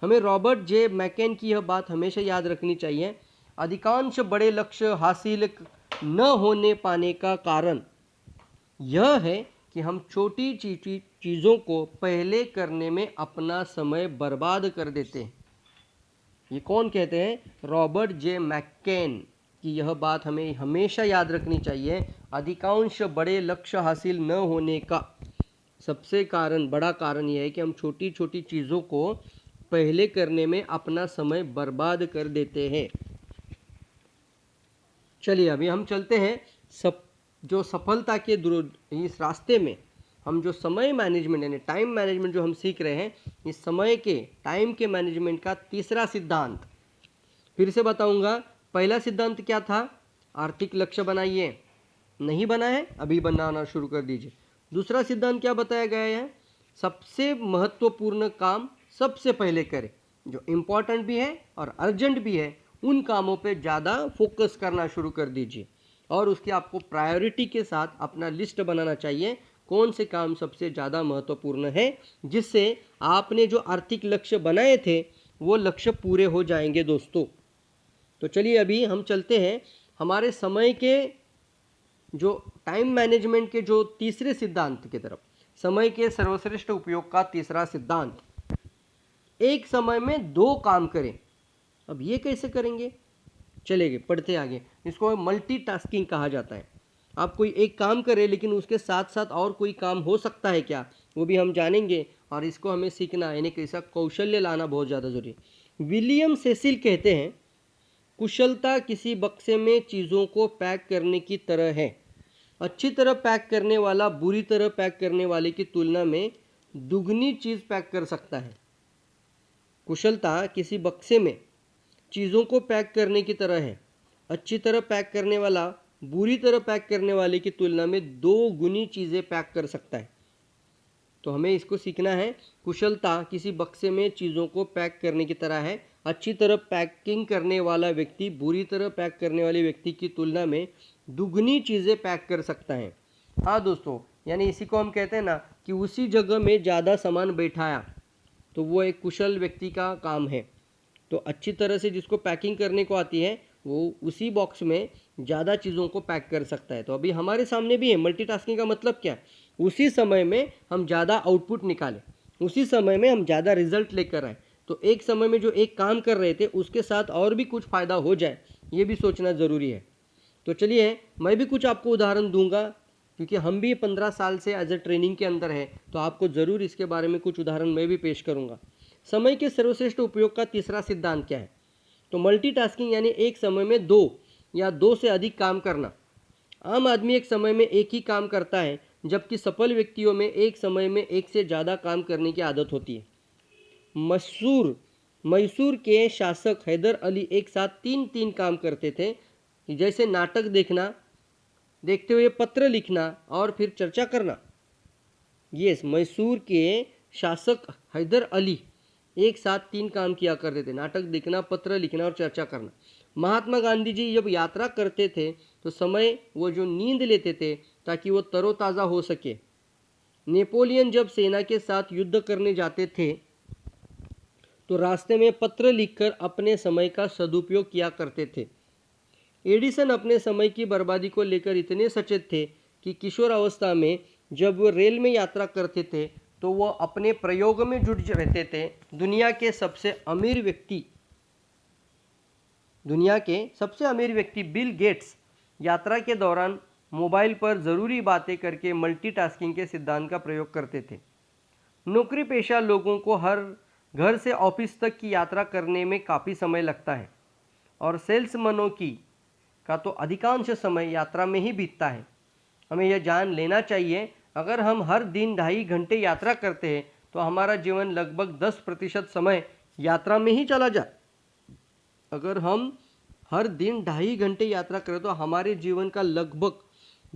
हमें रॉबर्ट जे मैकेन की यह बात हमेशा याद रखनी चाहिए, अधिकांश बड़े लक्ष्य हासिल न होने पाने का कारण यह है कि हम छोटी चीज़ों को पहले करने में अपना समय बर्बाद कर देते हैं। ये कौन कहते हैं, रॉबर्ट जे मैकेन की यह बात हमें हमेशा याद रखनी चाहिए। अधिकांश बड़े लक्ष्य हासिल न होने का सबसे बड़ा कारण यह है कि हम छोटी छोटी चीज़ों को पहले करने में अपना समय बर्बाद कर देते हैं। चलिए अभी हम चलते हैं जो सफलता के इस रास्ते में हम जो समय मैनेजमेंट यानी टाइम मैनेजमेंट जो हम सीख रहे हैं, इस समय के टाइम के मैनेजमेंट का तीसरा सिद्धांत फिर से बताऊंगा। पहला सिद्धांत क्या था, आर्थिक लक्ष्य बनाइए, नहीं बनाए अभी बनाना शुरू कर दीजिए। दूसरा सिद्धांत क्या बताया गया है, सबसे महत्वपूर्ण काम सबसे पहले करें, जो इम्पोर्टेंट भी है और अर्जेंट भी है उन कामों पे ज़्यादा फोकस करना शुरू कर दीजिए और उसकी आपको प्रायोरिटी के साथ अपना लिस्ट बनाना चाहिए कौन से काम सबसे ज़्यादा महत्वपूर्ण है, जिससे आपने जो आर्थिक लक्ष्य बनाए थे वो लक्ष्य पूरे हो जाएंगे दोस्तों। तो चलिए अभी हम चलते हैं हमारे समय के जो टाइम मैनेजमेंट के जो तीसरे सिद्धांत की तरफ। समय के सर्वश्रेष्ठ उपयोग का तीसरा सिद्धांत, एक समय में दो काम करें। अब ये कैसे करेंगे, चलेंगे पढ़ते आगे। इसको मल्टीटास्किंग कहा जाता है। आप कोई एक काम करें लेकिन उसके साथ साथ और कोई काम हो सकता है क्या, वो भी हम जानेंगे और इसको हमें सीखना है, यानी कैसा कौशल्य लाना बहुत ज़्यादा जरूरी। विलियम सेसिल कहते हैं, कुशलता किसी बक्से में चीज़ों को पैक करने की तरह है। अच्छी तरह पैक करने वाला बुरी तरह पैक करने वाले की तुलना में दुगनी चीज़ पैक कर सकता है। कुशलता किसी बक्से में चीज़ों को पैक करने की तरह है। अच्छी तरह पैक करने वाला बुरी तरह पैक करने वाले की तुलना में 2 गुनी चीज़ें पैक कर सकता है। तो हमें इसको सीखना है। कुशलता किसी बक्से में चीज़ों को पैक करने की तरह है। अच्छी तरह पैकिंग करने वाला व्यक्ति बुरी तरह पैक करने वाले व्यक्ति की तुलना में दुगनी चीज़ें पैक कर सकता है। हाँ दोस्तों, यानी इसी को हम कहते हैं ना कि उसी जगह में ज़्यादा सामान बैठाया तो वो एक कुशल व्यक्ति का काम है। तो अच्छी तरह से जिसको पैकिंग करने को आती है वो उसी बॉक्स में ज़्यादा चीज़ों को पैक कर सकता है। तो अभी हमारे सामने भी है मल्टीटास्किंग का मतलब क्या, उसी समय में हम ज़्यादा आउटपुट निकालें, उसी समय में हम ज़्यादा रिजल्ट लेकर आए। तो एक समय में जो एक काम कर रहे थे उसके साथ और भी कुछ फ़ायदा हो जाए, ये भी सोचना ज़रूरी है। तो चलिए मैं भी कुछ आपको उदाहरण दूंगा, क्योंकि हम भी 15 साल से एज ए ट्रेनिंग के अंदर है, तो आपको ज़रूर इसके बारे में कुछ उदाहरण मैं भी पेश करूंगा। समय के सर्वश्रेष्ठ उपयोग का तीसरा सिद्धांत क्या है, तो मल्टीटास्किंग यानी एक समय में 2 या 2 से अधिक काम करना। आम आदमी एक समय में एक ही काम करता है, जबकि सफल व्यक्तियों में एक समय में एक से ज़्यादा काम करने की आदत होती है। मैसूर के शासक हैदर अली एक साथ 3 काम करते थे, जैसे नाटक देखना, देखते हुए पत्र लिखना और फिर चर्चा करना। यस, मैसूर के शासक हैदर अली एक साथ 3 काम किया करते थे, नाटक देखना, पत्र लिखना और चर्चा करना। महात्मा गांधी जी जब यात्रा करते थे तो समय वो जो नींद लेते थे ताकि वो तरोताज़ा हो सके। नेपोलियन जब सेना के साथ युद्ध करने जाते थे तो रास्ते में पत्र लिखकर अपने समय का सदुपयोग किया करते थे। एडिसन अपने समय की बर्बादी को लेकर इतने सचेत थे कि किशोर अवस्था में जब वो रेल में यात्रा करते थे तो वो अपने प्रयोग में जुट रहते थे। दुनिया के सबसे अमीर व्यक्ति बिल गेट्स यात्रा के दौरान मोबाइल पर ज़रूरी बातें करके मल्टीटास्किंग के सिद्धांत का प्रयोग करते थे। नौकरी पेशा लोगों को हर घर से ऑफिस तक की यात्रा करने में काफ़ी समय लगता है और सेल्समैनों का तो अधिकांश समय यात्रा में ही बीतता है। हमें यह जान लेना चाहिए, अगर हम हर दिन 2.5 घंटे यात्रा करते हैं तो हमारा जीवन लगभग 10% समय यात्रा में ही चला जाए। अगर हम हर दिन 2.5 घंटे यात्रा करें तो हमारे जीवन का लगभग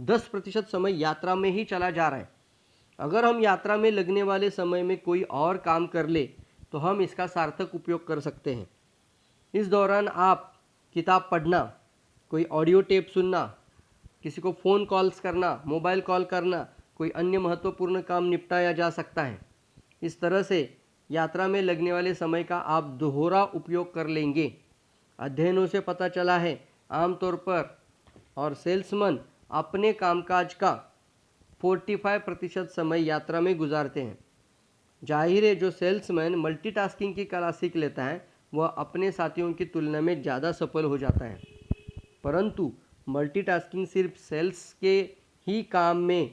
10% समय यात्रा में ही चला जा रहा है। अगर हम यात्रा में लगने वाले समय में कोई और काम कर ले तो हम इसका सार्थक उपयोग कर सकते हैं। इस दौरान आप किताब पढ़ना, कोई ऑडियो टेप सुनना, किसी को फ़ोन कॉल्स करना, मोबाइल कॉल करना, कोई अन्य महत्वपूर्ण काम निपटाया जा सकता है। इस तरह से यात्रा में लगने वाले समय का आप दोहरा उपयोग कर लेंगे। अध्ययनों से पता चला है आमतौर पर और सेल्समैन अपने कामकाज का 45% समय यात्रा में गुजारते हैं। जाहिर है जो सेल्समैन मल्टीटास्किंग की कला सीख लेता है वह अपने साथियों की तुलना में ज़्यादा सफल हो जाता है। परंतु मल्टीटास्किंग सिर्फ सेल्स के ही काम में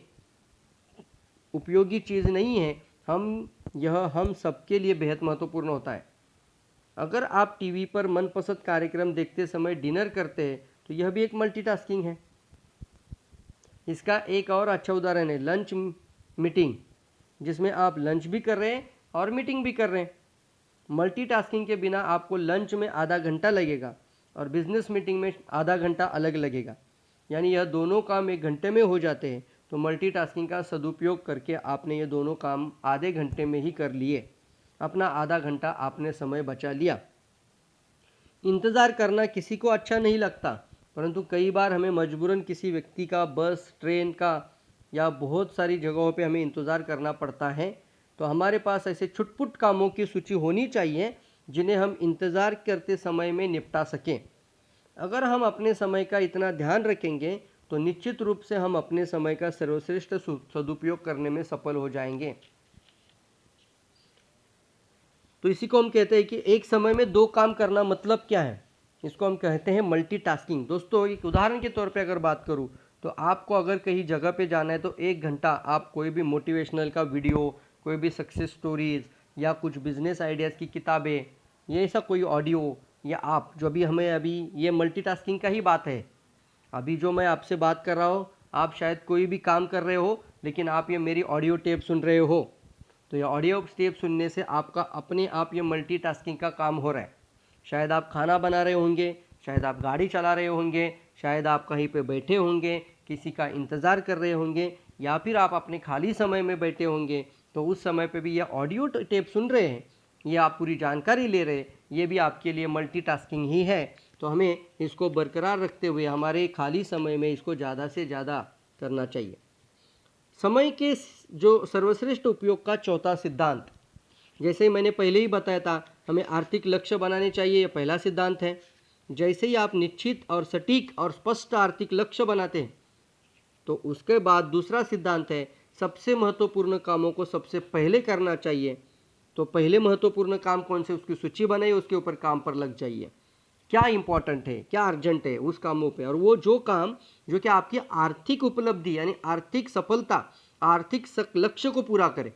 उपयोगी चीज़ नहीं है, हम सबके लिए बेहद महत्वपूर्ण होता है। अगर आप टीवी पर मनपसंद कार्यक्रम देखते समय डिनर करते हैं तो यह भी एक मल्टीटास्किंग है। इसका एक और अच्छा उदाहरण है लंच मीटिंग, जिसमें आप लंच भी कर रहे हैं और मीटिंग भी कर रहे हैं। मल्टीटास्किंग के बिना आपको लंच में आधा घंटा लगेगा और बिजनेस मीटिंग में आधा घंटा अलग लगेगा, यानी यह दोनों काम 1 घंटे में हो जाते हैं। तो मल्टीटास्किंग का सदुपयोग करके आपने ये दोनों काम आधे घंटे में ही कर लिए, अपना आधा घंटा आपने समय बचा लिया। इंतज़ार करना किसी को अच्छा नहीं लगता, परंतु कई बार हमें मजबूरन किसी व्यक्ति का, बस, ट्रेन का या बहुत सारी जगहों पे हमें इंतज़ार करना पड़ता है। तो हमारे पास ऐसे छुटपुट कामों की सूची होनी चाहिए जिन्हें हम इंतज़ार करते समय में निपटा सकें। अगर हम अपने समय का इतना ध्यान रखेंगे तो निश्चित रूप से हम अपने समय का सर्वश्रेष्ठ सदुपयोग करने में सफल हो जाएंगे। तो इसी को हम कहते हैं कि एक समय में दो काम करना मतलब क्या है, इसको हम कहते हैं मल्टीटास्किंग। दोस्तों, एक उदाहरण के तौर पे अगर बात करूँ तो आपको अगर कहीं जगह पे जाना है तो 1 घंटा आप कोई भी मोटिवेशनल का वीडियो, कोई भी सक्सेस स्टोरीज या कुछ बिजनेस आइडियाज़ की किताबें, ये ऐसा कोई ऑडियो या आप जो भी हमें अभी ये मल्टीटास्किंग का ही बात है। अभी जो मैं आपसे बात कर रहा हूँ, आप शायद कोई भी काम कर रहे हो लेकिन आप ये मेरी ऑडियो टेप सुन रहे हो। तो ये ऑडियो टेप सुनने से आपका अपने आप ये मल्टीटास्किंग का काम हो रहा है। शायद आप खाना बना रहे होंगे, शायद आप गाड़ी चला रहे होंगे, शायद आप कहीं पे बैठे होंगे, किसी का इंतज़ार कर रहे होंगे, या फिर आप अपने खाली समय में बैठे होंगे। तो उस समय पे भी ये ऑडियो टेप सुन रहे हैं, ये आप पूरी जानकारी ले रहे हैं, ये भी आपके लिए मल्टीटास्किंग ही है। तो हमें इसको बरकरार रखते हुए हमारे खाली समय में इसको ज़्यादा से ज़्यादा करना चाहिए। समय के जो सर्वश्रेष्ठ उपयोग का चौथा सिद्धांत, जैसे मैंने पहले ही बताया था, हमें आर्थिक लक्ष्य बनाने चाहिए, यह पहला सिद्धांत है। जैसे ही आप निश्चित और सटीक और स्पष्ट आर्थिक लक्ष्य बनाते हैं तो उसके बाद दूसरा सिद्धांत है, सबसे महत्वपूर्ण कामों को सबसे पहले करना चाहिए। तो पहले महत्वपूर्ण काम कौन से, उसकी सूची बनाइए, उसके ऊपर काम पर लग जाइए। क्या इंपॉर्टेंट है, क्या अर्जेंट है उस कामों पे, और वो जो काम जो कि आपकी आर्थिक उपलब्धि यानी आर्थिक सफलता, आर्थिक लक्ष्य को पूरा करे।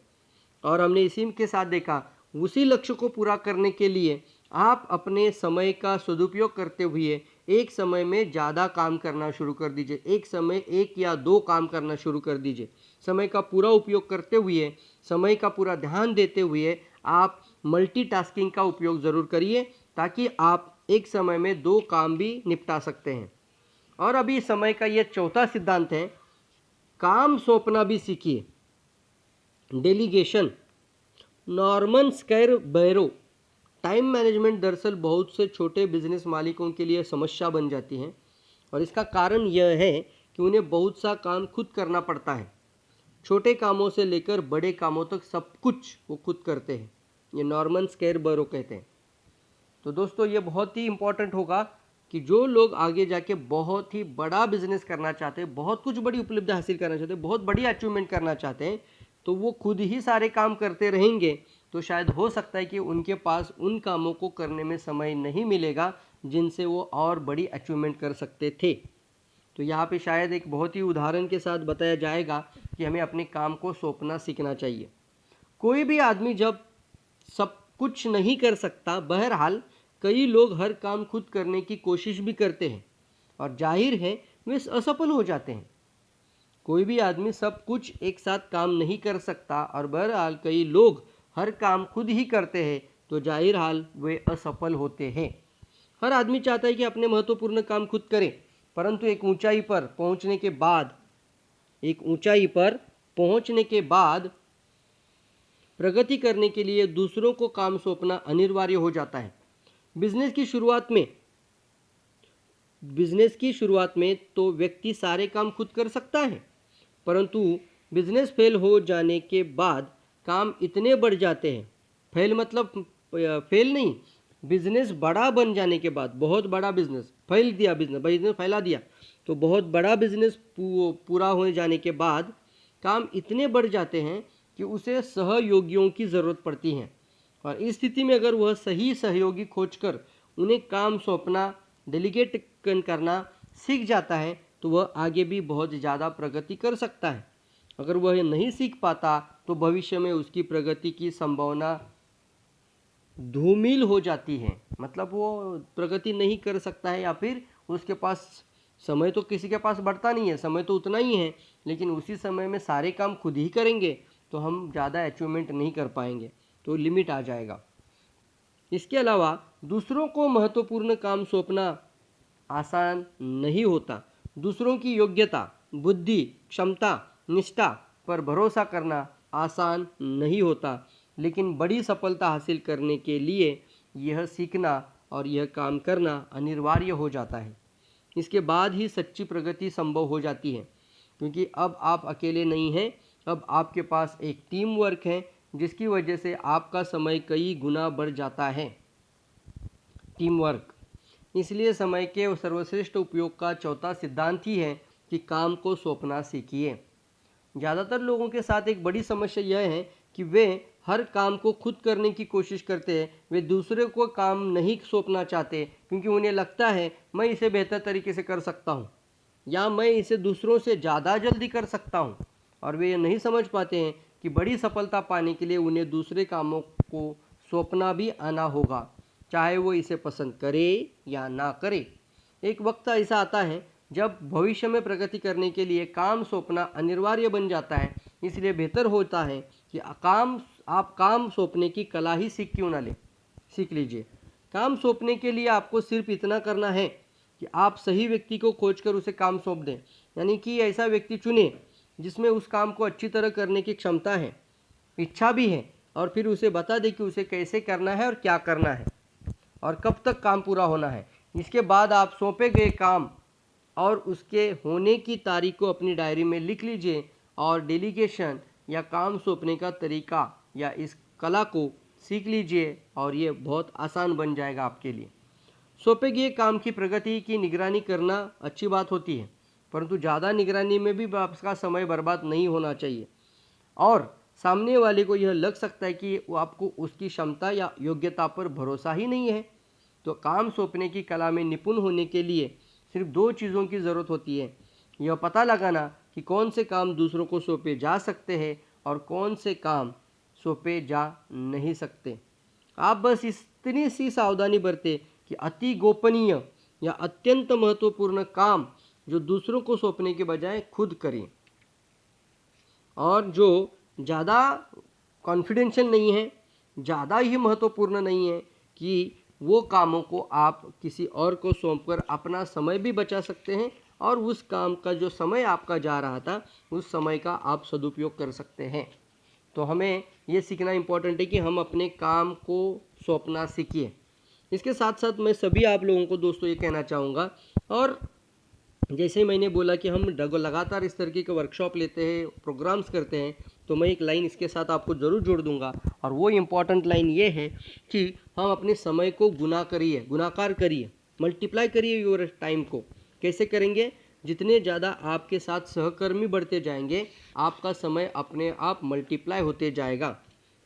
और हमने इसी के साथ देखा, उसी लक्ष्य को पूरा करने के लिए आप अपने समय का सदुपयोग करते हुए एक समय में ज़्यादा काम करना शुरू कर दीजिए। एक समय 1 या 2 काम करना शुरू कर दीजिए। समय का पूरा उपयोग करते हुए, समय का पूरा ध्यान देते हुए आप मल्टीटास्किंग का उपयोग ज़रूर करिए, ताकि आप एक समय में 2 काम भी निपटा सकते हैं। और अभी समय का ये चौथा सिद्धांत है, काम सौंपना भी सीखिए, डेलीगेशन। नॉर्मन स्क्वेरबेरो। टाइम मैनेजमेंट दरअसल बहुत से छोटे बिजनेस मालिकों के लिए समस्या बन जाती है, और इसका कारण यह है कि उन्हें बहुत सा काम खुद करना पड़ता है। छोटे कामों से लेकर बड़े कामों तक सब कुछ वो खुद करते हैं। ये नॉर्मन स्क्वेरबेरो कहते हैं। तो दोस्तों, ये बहुत ही इम्पोर्टेंट होगा कि जो लोग आगे जाके बहुत ही बड़ा बिजनेस करना चाहते हैं, बहुत कुछ बड़ी उपलब्धि हासिल करना चाहते हैं, बहुत बड़ी अचीवमेंट करना चाहते हैं, तो वो खुद ही सारे काम करते रहेंगे तो शायद हो सकता है कि उनके पास उन कामों को करने में समय नहीं मिलेगा जिनसे वो और बड़ी अचीवमेंट कर सकते थे। तो यहाँ पे शायद एक बहुत ही उदाहरण के साथ बताया जाएगा कि हमें अपने काम को सौंपना सीखना चाहिए। कोई भी आदमी जब सब कुछ नहीं कर सकता, बहरहाल कई लोग हर काम खुद करने की कोशिश भी करते हैं और जाहिर है वे असफल हो जाते हैं। कोई भी आदमी सब कुछ एक साथ काम नहीं कर सकता और बहरहाल कई लोग हर काम खुद ही करते हैं, तो जाहिर हाल वे असफल होते हैं। हर आदमी चाहता है कि अपने महत्वपूर्ण काम खुद करे, परंतु एक ऊंचाई पर पहुंचने के बाद प्रगति करने के लिए दूसरों को काम सौंपना अनिवार्य हो जाता है। बिजनेस की शुरुआत में तो व्यक्ति सारे काम खुद कर सकता है, परंतु बिजनेस फेल हो जाने के बाद काम इतने बढ़ जाते हैं, फेल मतलब फेल नहीं, बिजनेस बड़ा बन जाने के बाद, बहुत बड़ा बिजनेस फैला दिया, तो बहुत बड़ा बिजनेस पूरा हो जाने के बाद काम इतने बढ़ जाते हैं कि उसे सहयोगियों की ज़रूरत पड़ती है। और इस स्थिति में अगर वह सही सहयोगी खोजकर उन्हें काम सौंपना, डेलीगेट करना सीख जाता है तो वह आगे भी बहुत ज़्यादा प्रगति कर सकता है। अगर वह नहीं सीख पाता तो भविष्य में उसकी प्रगति की संभावना धूमिल हो जाती है, मतलब वो प्रगति नहीं कर सकता है, या फिर उसके पास समय तो किसी के पास बढ़ता नहीं है, समय तो उतना ही है, लेकिन उसी समय में सारे काम खुद ही करेंगे तो हम ज़्यादा अचीवमेंट नहीं कर पाएंगे, तो लिमिट आ जाएगा। इसके अलावा दूसरों को महत्वपूर्ण काम सौंपना आसान नहीं होता। दूसरों की योग्यता, बुद्धि, क्षमता, निष्ठा पर भरोसा करना आसान नहीं होता, लेकिन बड़ी सफलता हासिल करने के लिए यह सीखना और यह काम करना अनिवार्य हो जाता है। इसके बाद ही सच्ची प्रगति संभव हो जाती है, क्योंकि अब आप अकेले नहीं हैं, अब आपके पास एक टीम वर्क है, जिसकी वजह से आपका समय कई गुना बढ़ जाता है। Team work. इसलिए समय के सर्वश्रेष्ठ उपयोग का चौथा सिद्धांत ही है कि काम को सौंपना सीखिए। ज़्यादातर लोगों के साथ एक बड़ी समस्या यह है कि वे हर काम को खुद करने की कोशिश करते हैं। वे दूसरे को काम नहीं सौंपना चाहते, क्योंकि उन्हें लगता है मैं इसे बेहतर तरीके से कर सकता हूँ या मैं इसे दूसरों से ज़्यादा जल्दी कर सकता हूँ। और वे ये नहीं समझ पाते हैं कि बड़ी सफलता पाने के लिए उन्हें दूसरे कामों को सौंपना भी आना होगा, चाहे वो इसे पसंद करे या ना करे। एक वक्त ऐसा आता है जब भविष्य में प्रगति करने के लिए काम सौंपना अनिवार्य बन जाता है। इसलिए बेहतर होता है कि आप काम सौंपने की कला ही सीख लीजिए। काम सौंपने के लिए आपको सिर्फ इतना करना है कि आप सही व्यक्ति को खोजकर उसे काम सौंप दें। यानी कि ऐसा व्यक्ति चुनें जिसमें उस काम को अच्छी तरह करने की क्षमता है, इच्छा भी है, और फिर उसे बता दें कि उसे कैसे करना है और क्या करना है और कब तक काम पूरा होना है। इसके बाद आप सौंपे गए काम और उसके होने की तारीख को अपनी डायरी में लिख लीजिए और डेलीगेशन या काम सौंपने का तरीका या इस कला को सीख लीजिए और ये बहुत आसान बन जाएगा आपके लिए। सौंपे गए काम की प्रगति की निगरानी करना अच्छी बात होती है, परंतु ज़्यादा निगरानी में भी आपका समय बर्बाद नहीं होना चाहिए और सामने वाले को यह लग सकता है कि वो आपको उसकी क्षमता या योग्यता पर भरोसा ही नहीं है। तो काम सौंपने की कला में निपुण होने के लिए सिर्फ दो चीज़ों की ज़रूरत होती है। यह पता लगाना कि कौन से काम दूसरों को सौंपे जा सकते हैं और कौन से काम सौंपे जा नहीं सकते। आप बस इतनी सी सावधानी बरतें कि अति गोपनीय या अत्यंत महत्वपूर्ण काम जो दूसरों को सौंपने के बजाय खुद करें, और जो ज़्यादा कॉन्फिडेंशियल नहीं है, ज़्यादा ही महत्वपूर्ण नहीं है, कि वो कामों को आप किसी और को सौंपकर अपना समय भी बचा सकते हैं और उस काम का जो समय आपका जा रहा था उस समय का आप सदुपयोग कर सकते हैं। तो हमें ये सीखना इम्पोर्टेंट है कि हम अपने काम को सौंपना सीखिए। इसके साथ साथ मैं सभी आप लोगों को दोस्तों ये कहना चाहूँगा, और जैसे मैंने बोला कि हम लगातार इस तरीके के वर्कशॉप लेते हैं, प्रोग्राम्स करते हैं, तो मैं एक लाइन इसके साथ आपको ज़रूर जोड़ दूंगा, और वो इम्पॉर्टेंट लाइन ये है कि हम अपने समय को गुणाकार करिए, मल्टीप्लाई करिए योर टाइम को। कैसे करेंगे? जितने ज़्यादा आपके साथ सहकर्मी बढ़ते जाएंगे, आपका समय अपने आप मल्टीप्लाई होते जाएगा।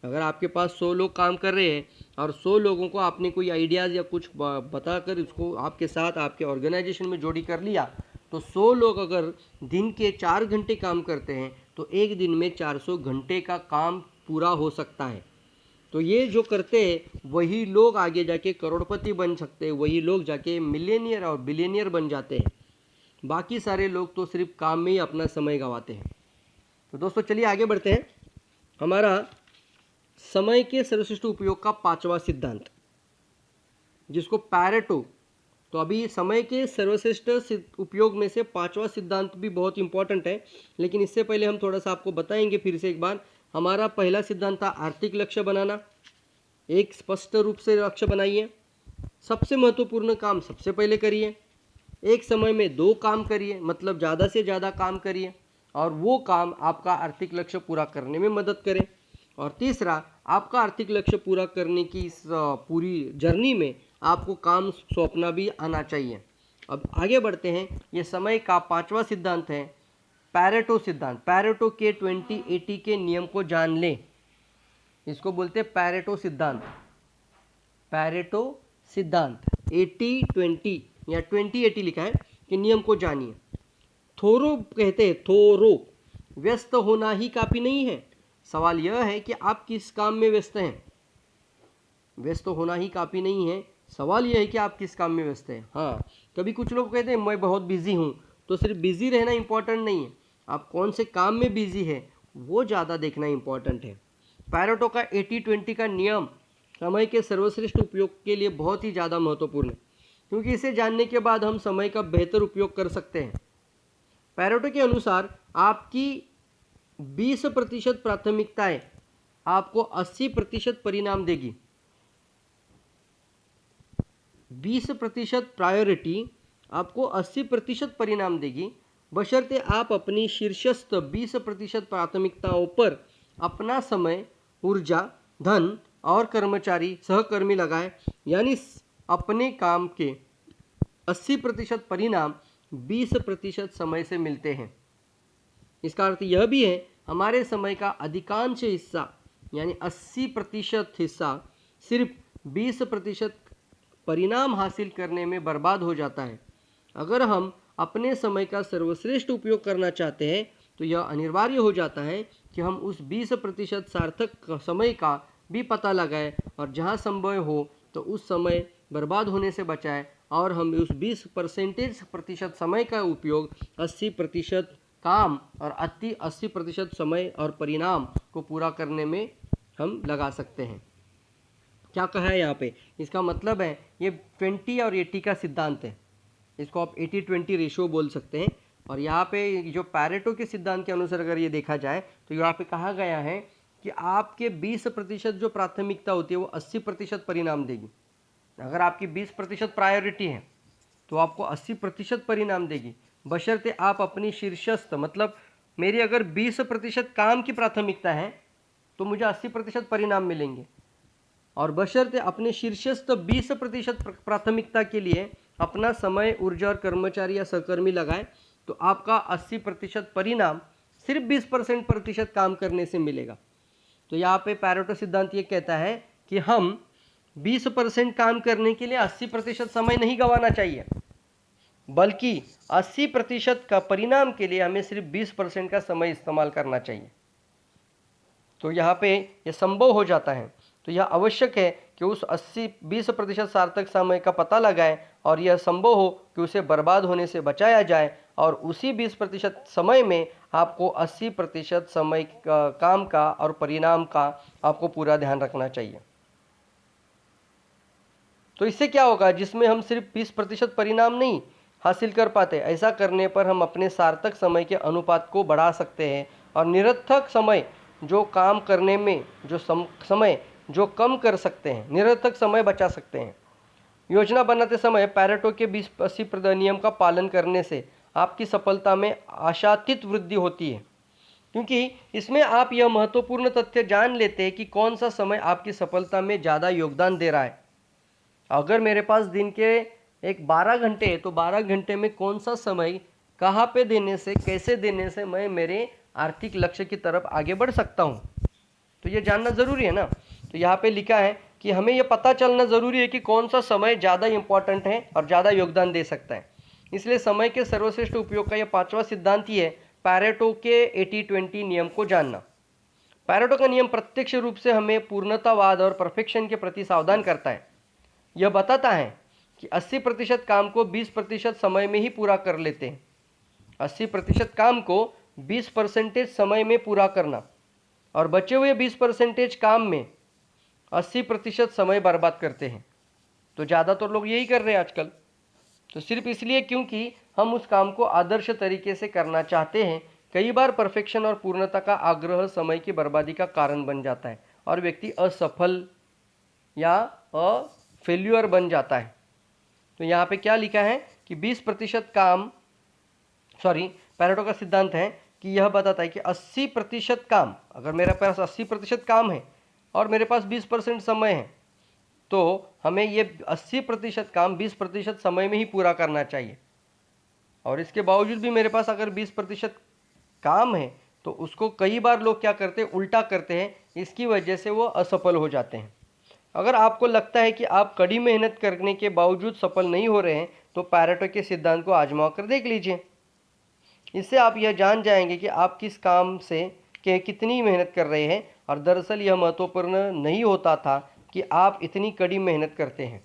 अगर आपके पास 100 लोग काम कर रहे हैं और 100 लोगों को आपने कोई आइडियाज़ या कुछ बताकर उसको आपके साथ आपके ऑर्गेनाइजेशन में जोड़ी कर लिया, तो 100 लोग अगर दिन के 4 घंटे काम करते हैं तो एक दिन में 400 घंटे का काम पूरा हो सकता है। तो ये जो करते हैं वही लोग आगे जाके करोड़पति बन सकते हैं, वही लोग जाके मिलियनियर और बिलियनियर बन जाते हैं। बाकी सारे लोग तो सिर्फ काम में ही अपना समय गंवाते हैं। तो दोस्तों चलिए आगे बढ़ते हैं। हमारा समय के सर्वश्रेष्ठ उपयोग का 5वां सिद्धांत, जिसको पैरेटो, तो अभी समय के सर्वश्रेष्ठ उपयोग में से 5वां सिद्धांत भी बहुत इंपॉर्टेंट है, लेकिन इससे पहले हम थोड़ा सा आपको बताएंगे फिर से एक बार। हमारा पहला सिद्धांत था आर्थिक लक्ष्य बनाना। एक स्पष्ट रूप से लक्ष्य बनाइए, सबसे महत्वपूर्ण काम सबसे पहले करिए, एक समय में 2 काम करिए, मतलब ज़्यादा से ज़्यादा काम करिए, और वो काम आपका आर्थिक लक्ष्य पूरा करने में मदद करें। और तीसरा, आपका आर्थिक लक्ष्य पूरा करने की इस पूरी जर्नी में आपको काम सौंपना भी आना चाहिए। अब आगे बढ़ते हैं। ये समय का 5वां सिद्धांत है पैरेटो सिद्धांत। पैरेटो के 20-80 के नियम को जान लें, इसको बोलते हैं पैरेटो सिद्धांत। पैरेटो सिद्धांत 80-20 या 20-80 लिखा है कि नियम को जानिए। थोरो कहते हैं, थोरो, व्यस्त होना ही काफ़ी नहीं है। सवाल यह है कि आप किस काम में व्यस्त हैं। व्यस्त होना ही काफ़ी नहीं है, सवाल यह है कि आप किस काम में व्यस्त हैं। हाँ, कभी कुछ लोग कहते हैं मैं बहुत बिजी हूँ, तो सिर्फ बिजी रहना इंपॉर्टेंट नहीं है, आप कौन से काम में बिजी है वो ज़्यादा देखना इंपॉर्टेंट है। पैरेटो का 80-20 का नियम समय के सर्वश्रेष्ठ उपयोग के लिए बहुत ही ज़्यादा महत्वपूर्ण है, क्योंकि इसे जानने के बाद हम समय का बेहतर उपयोग कर सकते हैं। पैरेटो के अनुसार आपकी 20% प्राथमिकताएं आपको 80% परिणाम देगी। 20% प्रायोरिटी आपको 80% परिणाम देगी, बशर्ते आप अपनी शीर्षस्थ 20% प्राथमिकताओं पर अपना समय, ऊर्जा, धन और कर्मचारी सहकर्मी लगाएं। यानी अपने काम के 80% परिणाम 20% समय से मिलते हैं। इसका अर्थ यह भी है हमारे समय का अधिकांश हिस्सा यानी 80% हिस्सा सिर्फ 20% परिणाम हासिल करने में बर्बाद हो जाता है। अगर हम अपने समय का सर्वश्रेष्ठ उपयोग करना चाहते हैं तो यह अनिवार्य हो जाता है कि हम उस 20% सार्थक समय का भी पता लगाएं और जहां संभव हो तो उस समय बर्बाद होने से बचाएं और हम उस 20% समय का उपयोग 80% काम और 80% समय और परिणाम को पूरा करने में हम लगा सकते हैं। क्या कहा है यहाँ पे? इसका मतलब है ये 20 और 80 का सिद्धांत है। इसको आप 80-20 रेशो बोल सकते हैं। और यहाँ पे जो पैरेटो के सिद्धांत के अनुसार अगर ये देखा जाए तो यहाँ पे कहा गया है कि आपके 20% जो प्राथमिकता होती है वो 80% परिणाम देगी। अगर आपकी 20% प्रायोरिटी है तो आपको 80% परिणाम देगी, बशर्ते आप अपनी शीर्षस्थ, मतलब मेरी अगर 20% काम की प्राथमिकता है तो मुझे 80% परिणाम मिलेंगे, और बशर्ते अपने शीर्षस्थ 20% प्राथमिकता के लिए अपना समय, ऊर्जा और कर्मचारी या सहकर्मी लगाएं तो आपका 80% परिणाम सिर्फ 20% काम करने से मिलेगा। तो यहाँ पे पैरेटो सिद्धांत ये कहता है कि हम 20% काम करने के लिए 80% समय नहीं गंवाना चाहिए, बल्कि 80% का परिणाम के लिए हमें सिर्फ 20% का समय इस्तेमाल करना चाहिए। तो यहाँ पे ये संभव हो जाता है। तो यह आवश्यक है कि उस 20% सार्थक समय का पता लगाएं और यह संभव हो कि उसे बर्बाद होने से बचाया जाए, और उसी 20% समय में आपको 80% समय का काम का और परिणाम का आपको पूरा ध्यान रखना चाहिए। तो इससे क्या होगा, जिसमें हम सिर्फ 20% परिणाम नहीं हासिल कर पाते, ऐसा करने पर हम अपने सार्थक समय के अनुपात को बढ़ा सकते हैं और निरर्थक समय जो काम करने में जो समय जो कम कर सकते हैं, निरर्थक समय बचा सकते हैं। योजना बनाते समय पैरेटो के 20-80 नियम का पालन करने से आपकी सफलता में आशातीत वृद्धि होती है, क्योंकि इसमें आप यह महत्वपूर्ण तथ्य जान लेते हैं कि कौन सा समय आपकी सफलता में ज़्यादा योगदान दे रहा है। अगर मेरे पास दिन के एक 12 घंटे है तो 12 घंटे में कौन सा समय कहाँ पे देने से, कैसे देने से मैं मेरे आर्थिक लक्ष्य की तरफ आगे बढ़ सकता हूँ, तो ये जानना ज़रूरी है ना। तो यहाँ पे लिखा है कि हमें यह पता चलना ज़रूरी है कि कौन सा समय ज़्यादा इम्पॉर्टेंट है और ज़्यादा योगदान दे सकता है। इसलिए समय के सर्वश्रेष्ठ उपयोग का यह 5वां सिद्धांत ही है पैरेटो के 80-20 नियम को जानना। पैरेटो का नियम प्रत्यक्ष रूप से हमें पूर्णतावाद और परफेक्शन के प्रति सावधान करता है। यह बताता है कि 80% काम को 20% समय में ही पूरा कर लेते हैं। 80% काम को 20% समय में पूरा करना और बचे हुए 20% काम में 80% समय बर्बाद करते हैं। तो ज़्यादातर लोग यही कर रहे हैं आजकल, तो सिर्फ इसलिए क्योंकि हम उस काम को आदर्श तरीके से करना चाहते हैं। कई बार परफेक्शन और पूर्णता का आग्रह समय की बर्बादी का कारण बन जाता है और व्यक्ति असफल या फेल्यूअर बन जाता है। तो यहाँ पे क्या लिखा है कि 20% काम, पैरेटो का सिद्धांत है कि यह बताता है कि 80% काम, अगर मेरे पास 80% काम है और मेरे पास 20% समय है तो हमें ये 80% काम 20% समय में ही पूरा करना चाहिए। और इसके बावजूद भी मेरे पास अगर 20% काम है तो उसको कई बार लोग क्या करते हैं, उल्टा करते हैं, इसकी वजह से वो असफल हो जाते हैं। अगर आपको लगता है कि आप कड़ी मेहनत करने के बावजूद सफल नहीं हो रहे हैं तो पैरेटो के सिद्धांत को आजमा कर देख लीजिए। इससे आप यह जान जाएंगे कि आप किस काम से कितनी मेहनत कर रहे हैं, और दरअसल यह महत्वपूर्ण नहीं होता था कि आप इतनी कड़ी मेहनत करते हैं।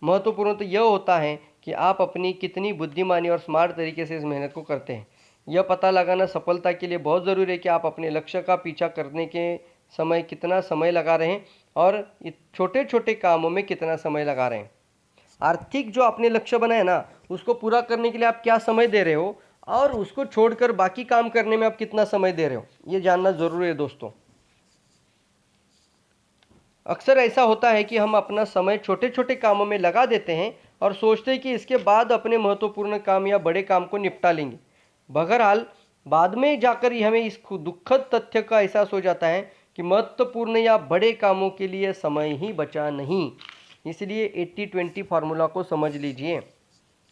महत्वपूर्ण तो यह होता है कि आप अपनी कितनी बुद्धिमानी और स्मार्ट तरीके से इस मेहनत को करते हैं। यह पता लगाना सफलता के लिए बहुत ज़रूरी है कि आप अपने लक्ष्य का पीछा करने के समय कितना समय लगा रहे हैं और छोटे छोटे कामों में कितना समय लगा रहे हैं। आर्थिक जो आपने लक्ष्य बनाया ना, उसको पूरा करने के लिए आप क्या समय दे रहे हो और उसको छोड़कर बाकी काम करने में आप कितना समय दे रहे हो, ये जानना ज़रूरी है दोस्तों। अक्सर ऐसा होता है कि हम अपना समय छोटे छोटे कामों में लगा देते हैं और सोचते हैं कि इसके बाद अपने महत्वपूर्ण काम या बड़े काम को निपटा लेंगे। बहरहाल बाद में जाकर ही हमें इस दुखद तथ्य का एहसास हो जाता है कि महत्वपूर्ण या बड़े कामों के लिए समय ही बचा नहीं। इसलिए 80-20 फार्मूला को समझ लीजिए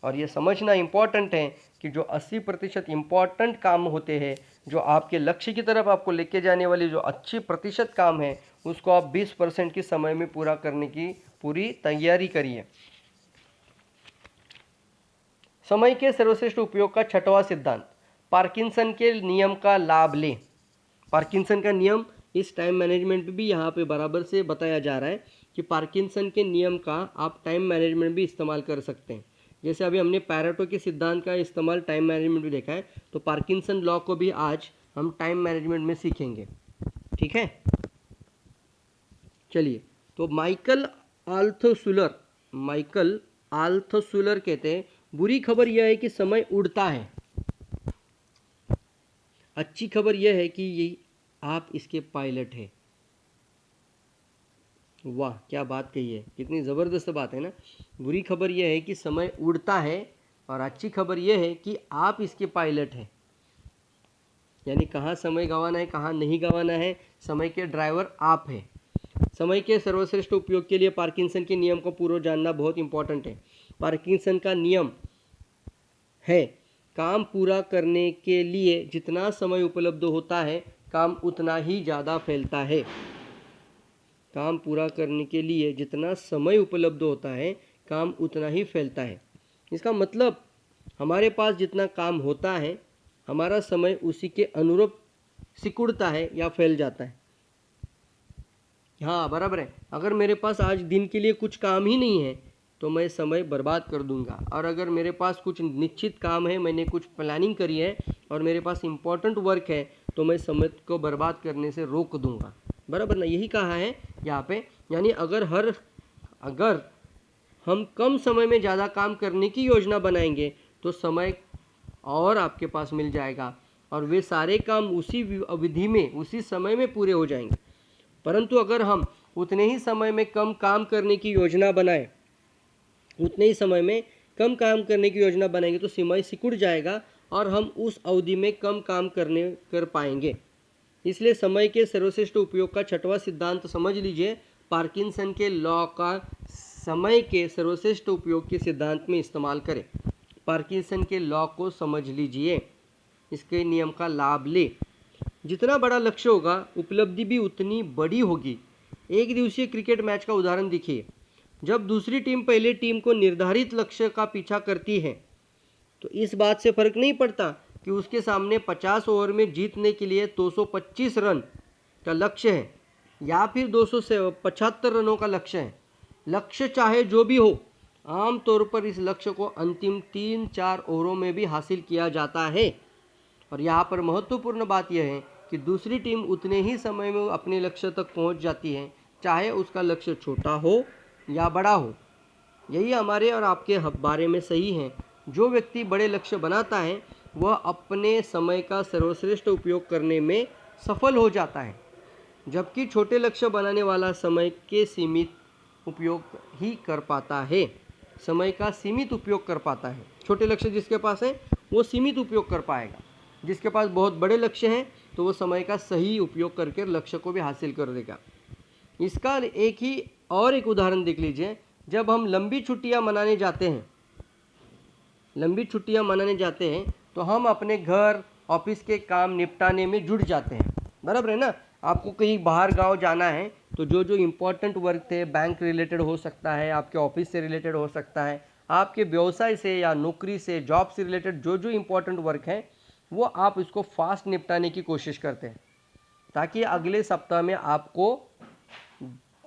और ये समझना इम्पॉर्टेंट है कि जो 80% इम्पॉर्टेंट काम होते हैं, जो आपके लक्ष्य की तरफ आपको लेके जाने वाली जो अच्छी प्रतिशत काम है, उसको आप 20% के समय में पूरा करने की पूरी तैयारी करिए। समय के सर्वश्रेष्ठ उपयोग का छठवां सिद्धांत, पार्किंसन के नियम का लाभ लें। पार्किंसन का नियम इस टाइम मैनेजमेंट में भी यहाँ पे बराबर से बताया जा रहा है कि पार्किंसन के नियम का आप टाइम मैनेजमेंट भी इस्तेमाल कर सकते हैं। जैसे अभी हमने पैरेटो के सिद्धांत का इस्तेमाल टाइम मैनेजमेंट में देखा है, तो पार्किंसन लॉ को भी आज हम टाइम मैनेजमेंट में सीखेंगे। ठीक है, चलिए। तो माइकल आल्थशुलर कहते हैं, बुरी खबर यह है कि समय उड़ता है, अच्छी खबर यह है कि ये आप इसके पायलट हैं। वाह, क्या बात कही है, कितनी ज़बरदस्त बात है ना। बुरी खबर यह है कि समय उड़ता है और अच्छी खबर यह है कि आप इसके पायलट हैं। यानी कहाँ समय गंवाना है, कहाँ नहीं गंवाना है, समय के ड्राइवर आप हैं। समय के सर्वश्रेष्ठ उपयोग के लिए पार्किंसन के नियम को पूर्व जानना बहुत इंपॉर्टेंट है। पार्किंसन का नियम है, काम पूरा करने के लिए जितना समय उपलब्ध होता है, काम उतना ही ज़्यादा फैलता है। काम पूरा करने के लिए जितना समय उपलब्ध होता है, काम उतना ही फैलता है। इसका मतलब हमारे पास जितना काम होता है, हमारा समय उसी के अनुरूप सिकुड़ता है या फैल जाता है। हाँ, बराबर है। अगर मेरे पास आज दिन के लिए कुछ काम ही नहीं है तो मैं समय बर्बाद कर दूंगा, और अगर मेरे पास कुछ निश्चित काम है, मैंने कुछ प्लानिंग करी है और मेरे पास इम्पोर्टेंट वर्क है, तो मैं समय को बर्बाद करने से रोक दूंगा। बराबर ना, यही कहा है यहाँ पे। यानी अगर हम कम समय में ज़्यादा काम करने की योजना बनाएंगे तो समय और आपके पास मिल जाएगा और वे सारे काम उसी अवधि में, उसी समय में पूरे हो जाएंगे। परंतु अगर हम उतने ही समय में कम काम करने की योजना बनाएं, तो समय सिकुड़ जाएगा और हम उस अवधि में कम काम कर पाएंगे। इसलिए समय के सर्वश्रेष्ठ उपयोग का छठवां सिद्धांत समझ लीजिए। पार्किंसन के लॉ का समय के सर्वश्रेष्ठ उपयोग के सिद्धांत में इस्तेमाल करें। पार्किंसन के लॉ को समझ लीजिए, इसके नियम का लाभ ले। जितना बड़ा लक्ष्य होगा, उपलब्धि भी उतनी बड़ी होगी। एक दिवसीय क्रिकेट मैच का उदाहरण देखिए। जब दूसरी टीम पहले टीम को निर्धारित लक्ष्य का पीछा करती है, तो इस बात से फर्क नहीं पड़ता कि उसके सामने 50 ओवर में जीतने के लिए 225 रन का लक्ष्य है या फिर 275 रनों का लक्ष्य है। लक्ष्य चाहे जो भी हो, आमतौर पर इस लक्ष्य को अंतिम 3-4 ओवरों में भी हासिल किया जाता है। और यहाँ पर महत्वपूर्ण बात यह है कि दूसरी टीम उतने ही समय में अपने लक्ष्य तक पहुँच जाती है, चाहे उसका लक्ष्य छोटा हो या बड़ा हो। यही हमारे और आपके बारे में सही है। जो व्यक्ति बड़े लक्ष्य बनाता है, वह अपने समय का सर्वश्रेष्ठ उपयोग करने में सफल हो जाता है, जबकि छोटे लक्ष्य बनाने वाला समय के सीमित उपयोग ही कर पाता है। समय का सीमित उपयोग कर पाता है। छोटे लक्ष्य जिसके पास है वो सीमित उपयोग कर पाएगा, जिसके पास बहुत बड़े लक्ष्य हैं तो वो समय का सही उपयोग करके लक्ष्य को भी हासिल कर देगा। इसका एक उदाहरण देख लीजिए। जब हम लंबी छुट्टियां मनाने जाते हैं तो हम अपने घर ऑफिस के काम निपटाने में जुट जाते हैं। बराबर है ना। आपको कहीं बाहर गांव जाना है तो जो इम्पोर्टेंट वर्क थे, बैंक रिलेटेड हो सकता है, आपके ऑफिस से रिलेटेड हो सकता है, आपके व्यवसाय से या नौकरी से, जॉब से रिलेटेड जो इम्पोर्टेंट वर्क है, वो आप इसको फास्ट निपटाने की कोशिश करते हैं ताकि अगले सप्ताह में आपको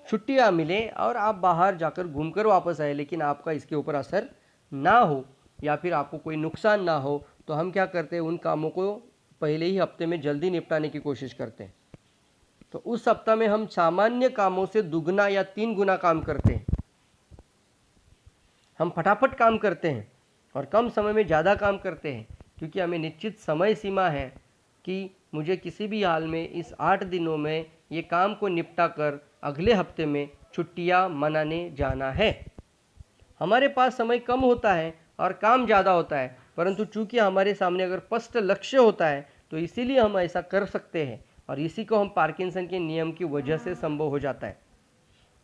छुट्टियां मिले और आप बाहर जाकर घूमकर वापस आए, लेकिन आपका इसके ऊपर असर ना हो या फिर आपको कोई नुकसान ना हो। तो हम क्या करते हैं, उन कामों को पहले ही हफ्ते में जल्दी निपटाने की कोशिश करते हैं। तो उस सप्ताह में हम सामान्य कामों से दुगना या 3 गुना काम करते हैं। हम फटाफट काम करते हैं और कम समय में ज़्यादा काम करते हैं, क्योंकि हमें निश्चित समय सीमा है कि मुझे किसी भी हाल में इस 8 दिनों में ये काम को निपटा कर अगले हफ्ते में छुट्टियां मनाने जाना है। हमारे पास समय कम होता है और काम ज़्यादा होता है, परंतु चूंकि हमारे सामने अगर स्पष्ट लक्ष्य होता है तो इसीलिए हम ऐसा कर सकते हैं, और इसी को हम पार्किंसन के नियम की वजह से संभव हो जाता है।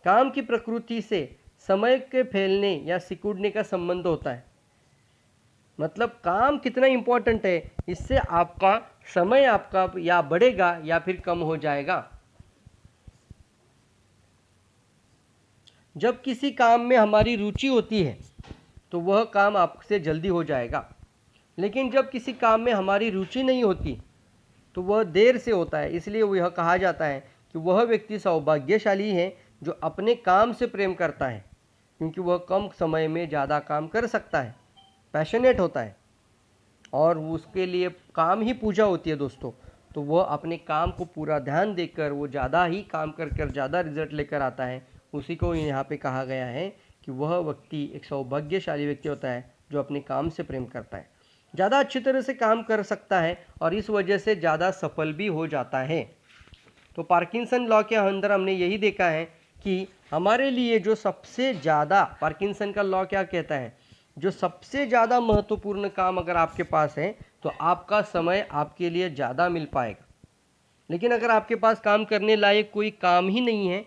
काम की प्रकृति से समय के फैलने या सिकुड़ने का संबंध होता है। मतलब काम कितना इम्पोर्टेंट है, इससे आपका समय आपका या बढ़ेगा या फिर कम हो जाएगा। जब किसी काम में हमारी रुचि होती है तो वह काम आपसे जल्दी हो जाएगा, लेकिन जब किसी काम में हमारी रुचि नहीं होती तो वह देर से होता है। इसलिए यह कहा जाता है कि वह व्यक्ति सौभाग्यशाली है जो अपने काम से प्रेम करता है, क्योंकि वह कम समय में ज़्यादा काम कर सकता है, पैशनेट होता है और उसके लिए काम ही पूजा होती है दोस्तों। तो वह अपने काम को पूरा ध्यान देकर वो ज़्यादा ही काम कर ज़्यादा रिजल्ट लेकर आता है। उसी को यहाँ पे कहा गया है कि वह व्यक्ति एक सौभाग्यशाली व्यक्ति होता है जो अपने काम से प्रेम करता है, ज़्यादा अच्छी तरह से काम कर सकता है और इस वजह से ज़्यादा सफल भी हो जाता है। तो पार्किंसन लॉ के अंदर हमने यही देखा है कि हमारे लिए जो सबसे ज़्यादा, पार्किंसन का लॉ क्या कहता है, जो सबसे ज़्यादा महत्वपूर्ण काम अगर आपके पास है तो आपका समय आपके लिए ज़्यादा मिल पाएगा। लेकिन अगर आपके पास काम करने लायक कोई काम ही नहीं है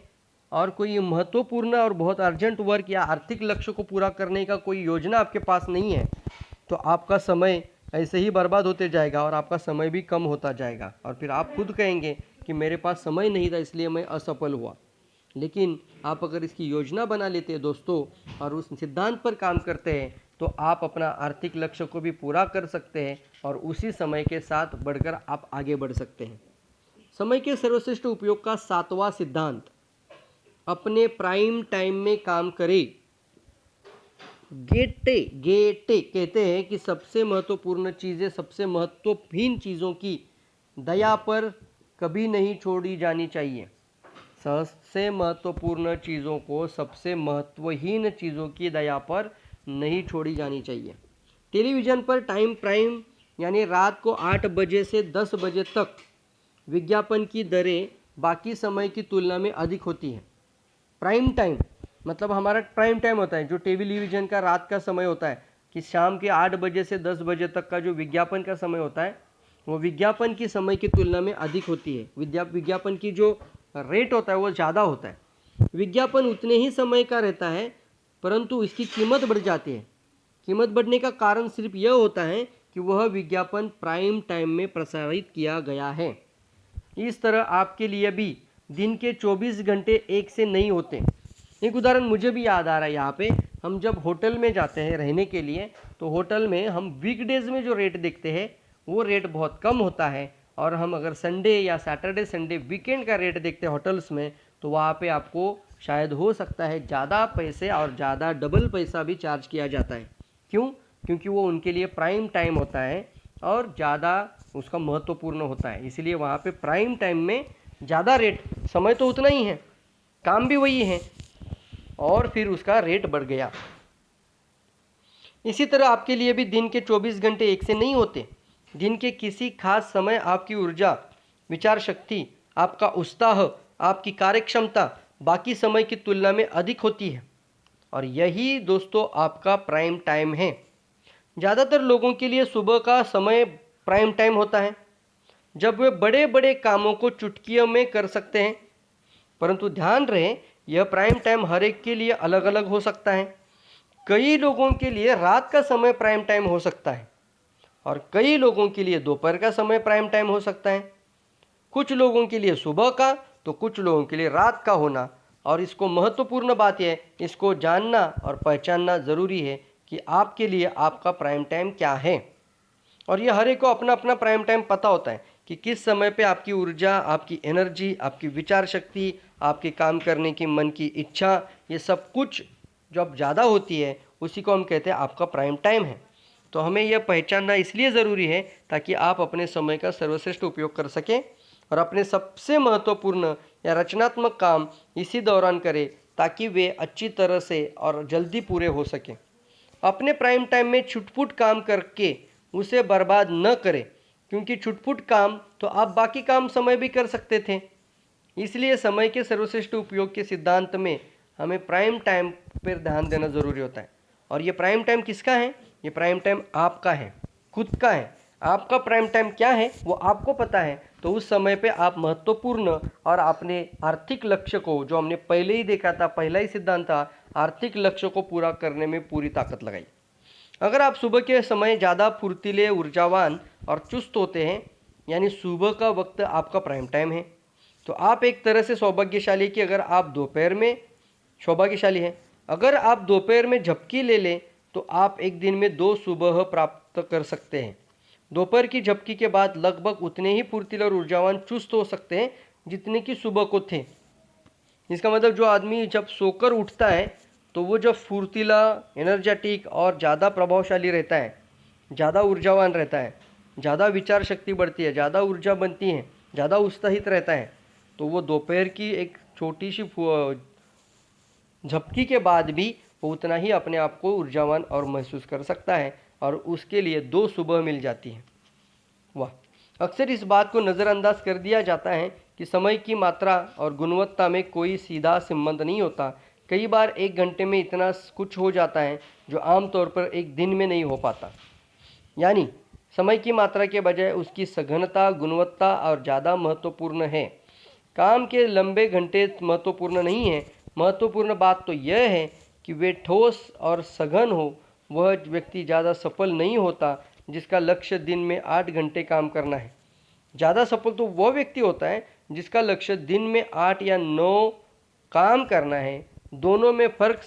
और कोई महत्वपूर्ण और बहुत अर्जेंट वर्क या आर्थिक लक्ष्य को पूरा करने का कोई योजना आपके पास नहीं है, तो आपका समय ऐसे ही बर्बाद होते जाएगा और आपका समय भी कम होता जाएगा, और फिर आप खुद कहेंगे कि मेरे पास समय नहीं था इसलिए मैं असफल हुआ। लेकिन आप अगर इसकी योजना बना लेते हैं दोस्तों और उस सिद्धांत पर काम करते हैं तो आप अपना आर्थिक लक्ष्य को भी पूरा कर सकते हैं और उसी समय के साथ बढ़कर आप आगे बढ़ सकते हैं। समय के सर्वश्रेष्ठ उपयोग का 7वां सिद्धांत, अपने प्राइम टाइम में काम करें। गेटे कहते हैं कि सबसे महत्वपूर्ण चीज़ें, सबसे महत्वहीन चीज़ों की दया पर कभी नहीं छोड़ी जानी चाहिए। सबसे महत्वपूर्ण चीज़ों को सबसे महत्वहीन चीज़ों की दया पर नहीं छोड़ी जानी चाहिए। टेलीविज़न पर टाइम प्राइम यानी रात को 8 बजे से 10 बजे तक विज्ञापन की दरें बाकी समय की तुलना में अधिक होती हैं। प्राइम टाइम मतलब हमारा प्राइम टाइम होता है, जो टेलीविज़न का रात का समय होता है कि शाम के 8 बजे से 10 बजे तक का जो विज्ञापन का समय होता है वो विज्ञापन की समय की तुलना में अधिक होती है। विज्ञापन की जो रेट होता है वो ज़्यादा होता है। विज्ञापन उतने ही समय का रहता है परंतु इसकी कीमत बढ़ जाती है। कीमत बढ़ने का कारण सिर्फ यह होता है कि वह विज्ञापन प्राइम टाइम में प्रसारित किया गया है। इस तरह आपके लिए भी दिन के 24 घंटे एक से नहीं होते। एक उदाहरण मुझे भी याद आ रहा है, यहाँ पे हम जब होटल में जाते हैं रहने के लिए तो होटल में हम वीकडेज़ में जो रेट देखते हैं वो रेट बहुत कम होता है, और हम अगर संडे या सैटरडे संडे वीकेंड का रेट देखते हैं होटल्स में तो वहाँ पे आपको शायद हो सकता है ज़्यादा पैसे और ज़्यादा डबल पैसा भी चार्ज किया जाता है। क्यों? क्योंकि वो उनके लिए प्राइम टाइम होता है और ज़्यादा उसका महत्वपूर्ण होता है, इसलिए वहाँ पे प्राइम टाइम में ज़्यादा रेट, समय तो उतना ही है, काम भी वही है और फिर उसका रेट बढ़ गया। इसी तरह आपके लिए भी दिन के 24 घंटे एक से नहीं होते। दिन के किसी खास समय आपकी ऊर्जा, विचार शक्ति, आपका उत्साह, आपकी कार्यक्षमता बाकी समय की तुलना में अधिक होती है, और यही दोस्तों आपका प्राइम टाइम है। ज़्यादातर लोगों के लिए सुबह का समय प्राइम टाइम होता है जब वे बड़े बड़े कामों को चुटकियों में कर सकते हैं, परंतु ध्यान रहे यह प्राइम टाइम हर एक के लिए अलग अलग हो सकता है। कई लोगों के लिए रात का समय प्राइम टाइम हो सकता है और कई लोगों के लिए दोपहर का समय प्राइम टाइम हो सकता है, कुछ लोगों के लिए सुबह का तो कुछ लोगों के लिए रात का होना। और इसको महत्वपूर्ण बात है, इसको जानना और पहचानना ज़रूरी है कि आपके लिए आपका प्राइम टाइम क्या है। और ये हर एक को अपना अपना प्राइम टाइम पता होता है कि किस समय पे आपकी ऊर्जा, आपकी एनर्जी, आपकी विचार शक्ति, आपके काम करने की मन की इच्छा, ये सब कुछ जब ज़्यादा होती है उसी को हम कहते हैं आपका प्राइम टाइम है। तो हमें यह पहचानना इसलिए ज़रूरी है ताकि आप अपने समय का सर्वश्रेष्ठ उपयोग कर सकें और अपने सबसे महत्वपूर्ण या रचनात्मक काम इसी दौरान करें ताकि वे अच्छी तरह से और जल्दी पूरे हो सकें। अपने प्राइम टाइम में छुटपुट काम करके उसे बर्बाद न करें, क्योंकि छुटपुट काम तो आप बाकी काम समय भी कर सकते थे। इसलिए समय के सर्वश्रेष्ठ उपयोग के सिद्धांत में हमें प्राइम टाइम पर ध्यान देना ज़रूरी होता है। और ये प्राइम टाइम किसका है? ये प्राइम टाइम आपका है, खुद का है। आपका प्राइम टाइम क्या है वो आपको पता है, तो उस समय पे आप महत्वपूर्ण और अपने आर्थिक लक्ष्य को, जो हमने पहले ही देखा था, पहला ही सिद्धांत था, आर्थिक लक्ष्य को पूरा करने में पूरी ताकत लगाई। अगर आप सुबह के समय ज़्यादा फुर्तीले, ऊर्जावान और चुस्त होते हैं, यानी सुबह का वक्त आपका प्राइम टाइम है, तो आप एक तरह से सौभाग्यशाली कि अगर आप दोपहर में सौभाग्यशाली हैं। अगर आप दोपहर में झपकी ले लें तो आप एक दिन में 2 सुबह प्राप्त कर सकते हैं। दोपहर की झपकी के बाद लगभग उतने ही फुर्तीले और ऊर्जावान चुस्त हो सकते हैं जितने कि सुबह को थे। इसका मतलब जो आदमी जब सोकर उठता है तो वो जब फुर्तीला, एनर्जेटिक और ज़्यादा प्रभावशाली रहता है, ज़्यादा ऊर्जावान रहता है, ज़्यादा विचार शक्ति बढ़ती है, ज़्यादा ऊर्जा बनती है, ज़्यादा उत्साहित रहता है, तो वो दोपहर की एक छोटी सी झपकी के बाद भी वो उतना ही अपने आप को ऊर्जावान और महसूस कर सकता है, और उसके लिए 2 सुबह मिल जाती है। वाह! अक्सर इस बात को नज़रअंदाज कर दिया जाता है कि समय की मात्रा और गुणवत्ता में कोई सीधा संबंध नहीं होता। कई बार 1 घंटे में इतना कुछ हो जाता है जो आमतौर पर एक दिन में नहीं हो पाता। यानी समय की मात्रा के बजाय उसकी सघनता, गुणवत्ता और ज़्यादा महत्वपूर्ण है। काम के लंबे घंटे महत्वपूर्ण नहीं है, महत्वपूर्ण बात तो यह है कि वे ठोस और सघन हो। वह व्यक्ति ज़्यादा सफल नहीं होता जिसका लक्ष्य दिन में 8 घंटे काम करना है। ज़्यादा सफल तो वह व्यक्ति होता है जिसका लक्ष्य दिन में 8 या 9 काम करना है। दोनों में फ़र्क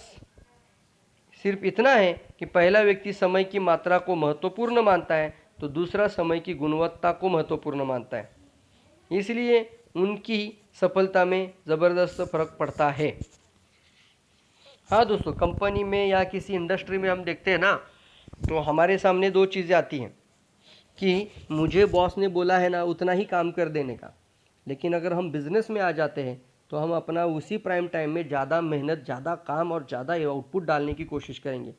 सिर्फ इतना है कि पहला व्यक्ति समय की मात्रा को महत्वपूर्ण मानता है तो दूसरा समय की गुणवत्ता को महत्वपूर्ण मानता है। इसलिए उनकी सफलता में ज़बरदस्त फर्क पड़ता है। हाँ दोस्तों, कंपनी में या किसी इंडस्ट्री में हम देखते हैं ना, तो हमारे सामने 2 चीज़ें आती हैं कि मुझे बॉस ने बोला है ना उतना ही काम कर देने का। लेकिन अगर हम बिज़नेस में आ जाते हैं तो हम अपना उसी प्राइम टाइम में ज़्यादा मेहनत, ज़्यादा काम और ज़्यादा आउटपुट डालने की कोशिश करेंगे,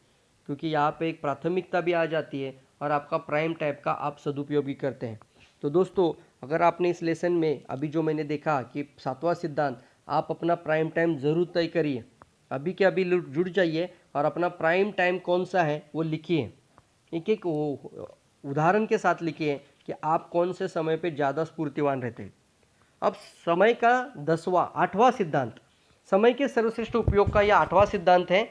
क्योंकि यहाँ पे एक प्राथमिकता भी आ जाती है और आपका प्राइम टाइम का आप सदुपयोग भी करते हैं। तो दोस्तों, अगर आपने इस लेसन में अभी जो मैंने देखा कि 7वां सिद्धांत, आप अपना प्राइम टाइम ज़रूर तय करिए। अभी के अभी जुड़ जाइए और अपना प्राइम टाइम कौन सा है वो लिखिए। एक उदाहरण के साथ लिखिए कि आप कौन से समय पे ज़्यादा स्फूर्तिवान रहते हैं। अब समय का 8वां सिद्धांत, समय के सर्वश्रेष्ठ उपयोग का यह 8वां सिद्धांत है,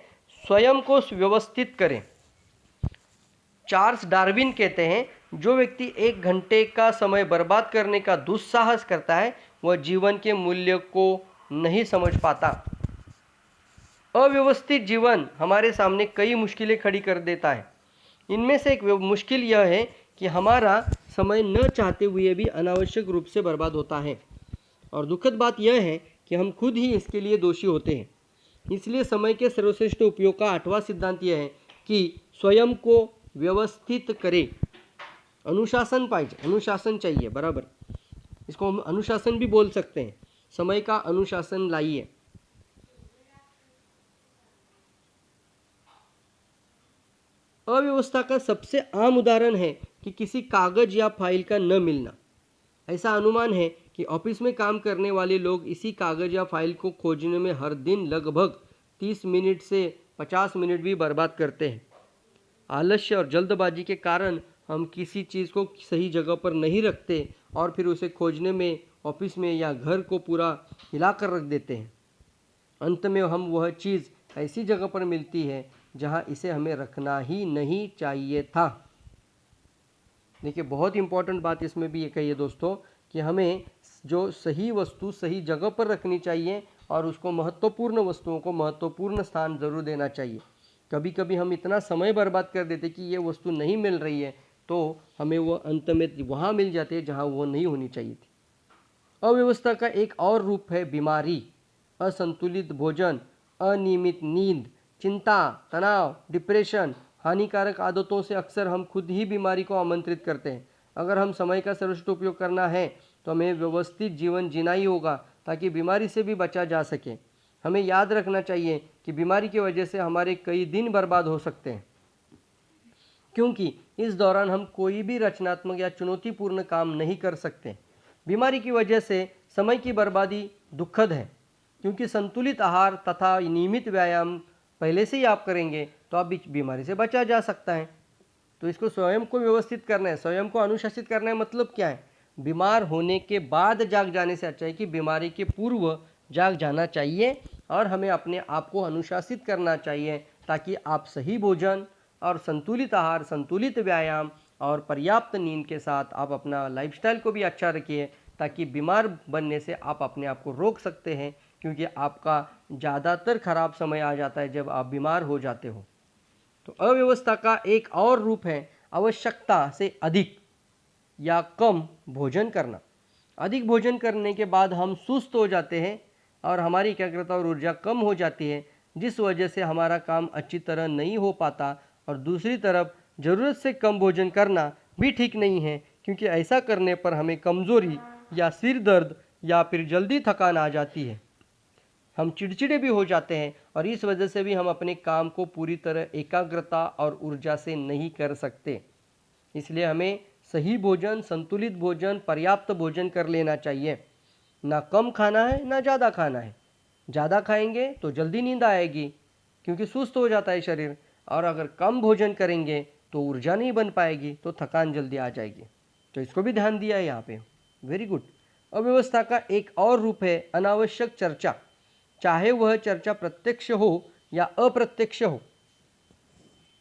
स्वयं को व्यवस्थित करें। चार्ल्स डार्विन कहते हैं, जो व्यक्ति 1 घंटे का समय बर्बाद करने का दुस्साहस करता है वह जीवन के मूल्य को नहीं समझ पाता। अव्यवस्थित जीवन हमारे सामने कई मुश्किलें खड़ी कर देता है। इनमें से एक मुश्किल यह है कि हमारा समय न चाहते हुए भी अनावश्यक रूप से बर्बाद होता है, और दुखद बात यह है कि हम खुद ही इसके लिए दोषी होते हैं। इसलिए समय के सर्वश्रेष्ठ उपयोग का 8वां सिद्धांत यह है कि स्वयं को व्यवस्थित करें। अनुशासन चाहिए, बराबर। इसको हम अनुशासन भी बोल सकते हैं। समय का अनुशासन लाइए। अव्यवस्था का सबसे आम उदाहरण है कि किसी कागज या फाइल का न मिलना। ऐसा अनुमान है कि ऑफिस में काम करने वाले लोग इसी कागज या फाइल को खोजने में हर दिन लगभग 30 मिनट से 50 मिनट भी बर्बाद करते हैं। आलस्य और जल्दबाजी के कारण हम किसी चीज़ को सही जगह पर नहीं रखते और फिर उसे खोजने में ऑफिस में या घर को पूरा हिलाकर रख देते हैं। अंत में हम वह चीज़ ऐसी जगह पर मिलती है जहां इसे हमें रखना ही नहीं चाहिए था। देखिए, बहुत इंपॉर्टेंट बात इसमें भी ये कही दोस्तों कि हमें जो सही वस्तु सही जगह पर रखनी चाहिए और उसको महत्वपूर्ण वस्तुओं को महत्वपूर्ण स्थान ज़रूर देना चाहिए। कभी कभी हम इतना समय बर्बाद कर देते कि ये वस्तु नहीं मिल रही है तो हमें वो अंत में वहाँ मिल जाती है जहाँ वो नहीं होनी चाहिए थी। अव्यवस्था का एक और रूप है बीमारी। असंतुलित भोजन, अनियमित नींद, चिंता, तनाव, डिप्रेशन, हानिकारक आदतों से अक्सर हम खुद ही बीमारी को आमंत्रित करते हैं। अगर हम समय का सर्वश्रेष्ठ उपयोग करना है तो हमें व्यवस्थित जीवन जीना ही होगा ताकि बीमारी से भी बचा जा सके। हमें याद रखना चाहिए कि बीमारी की वजह से हमारे कई दिन बर्बाद हो सकते हैं, क्योंकि इस दौरान हम कोई भी रचनात्मक या चुनौतीपूर्ण काम नहीं कर सकते। बीमारी की वजह से समय की बर्बादी दुखद है, क्योंकि संतुलित आहार तथा नियमित व्यायाम पहले से ही आप करेंगे तो आप बीमारी से बचा जा सकता है। तो इसको स्वयं को व्यवस्थित करना है, स्वयं को अनुशासित करना है। मतलब क्या है? बीमार होने के बाद जाग जाने से अच्छा है कि बीमारी के पूर्व जाग जाना चाहिए और हमें अपने आप को अनुशासित करना चाहिए, ताकि आप सही भोजन और संतुलित आहार, संतुलित व्यायाम और पर्याप्त नींद के साथ आप अपना लाइफस्टाइल को भी अच्छा रखिए, ताकि बीमार बनने से आप अपने आप को रोक सकते हैं, क्योंकि आपका ज़्यादातर खराब समय आ जाता है जब आप बीमार हो जाते हो। तो अव्यवस्था का एक और रूप है आवश्यकता से अधिक या कम भोजन करना। अधिक भोजन करने के बाद हम सुस्त हो जाते हैं और हमारी एकाग्रता और ऊर्जा कम हो जाती है, जिस वजह से हमारा काम अच्छी तरह नहीं हो पाता। और दूसरी तरफ ज़रूरत से कम भोजन करना भी ठीक नहीं है, क्योंकि ऐसा करने पर हमें कमज़ोरी या सिर दर्द या फिर जल्दी थकान आ जाती है, हम चिड़चिड़े भी हो जाते हैं और इस वजह से भी हम अपने काम को पूरी तरह एकाग्रता और ऊर्जा से नहीं कर सकते। इसलिए हमें सही भोजन, संतुलित भोजन, पर्याप्त भोजन कर लेना चाहिए। ना कम खाना है ना ज़्यादा खाना है। ज़्यादा खाएंगे तो जल्दी नींद आएगी, क्योंकि सुस्त हो जाता है शरीर, और अगर कम भोजन करेंगे तो ऊर्जा नहीं बन पाएगी, तो थकान जल्दी आ जाएगी। तो इसको भी ध्यान दिया है यहाँ पे। Very good. अव्यवस्था का एक और रूप है अनावश्यक चर्चा, चाहे वह चर्चा प्रत्यक्ष हो या अप्रत्यक्ष हो।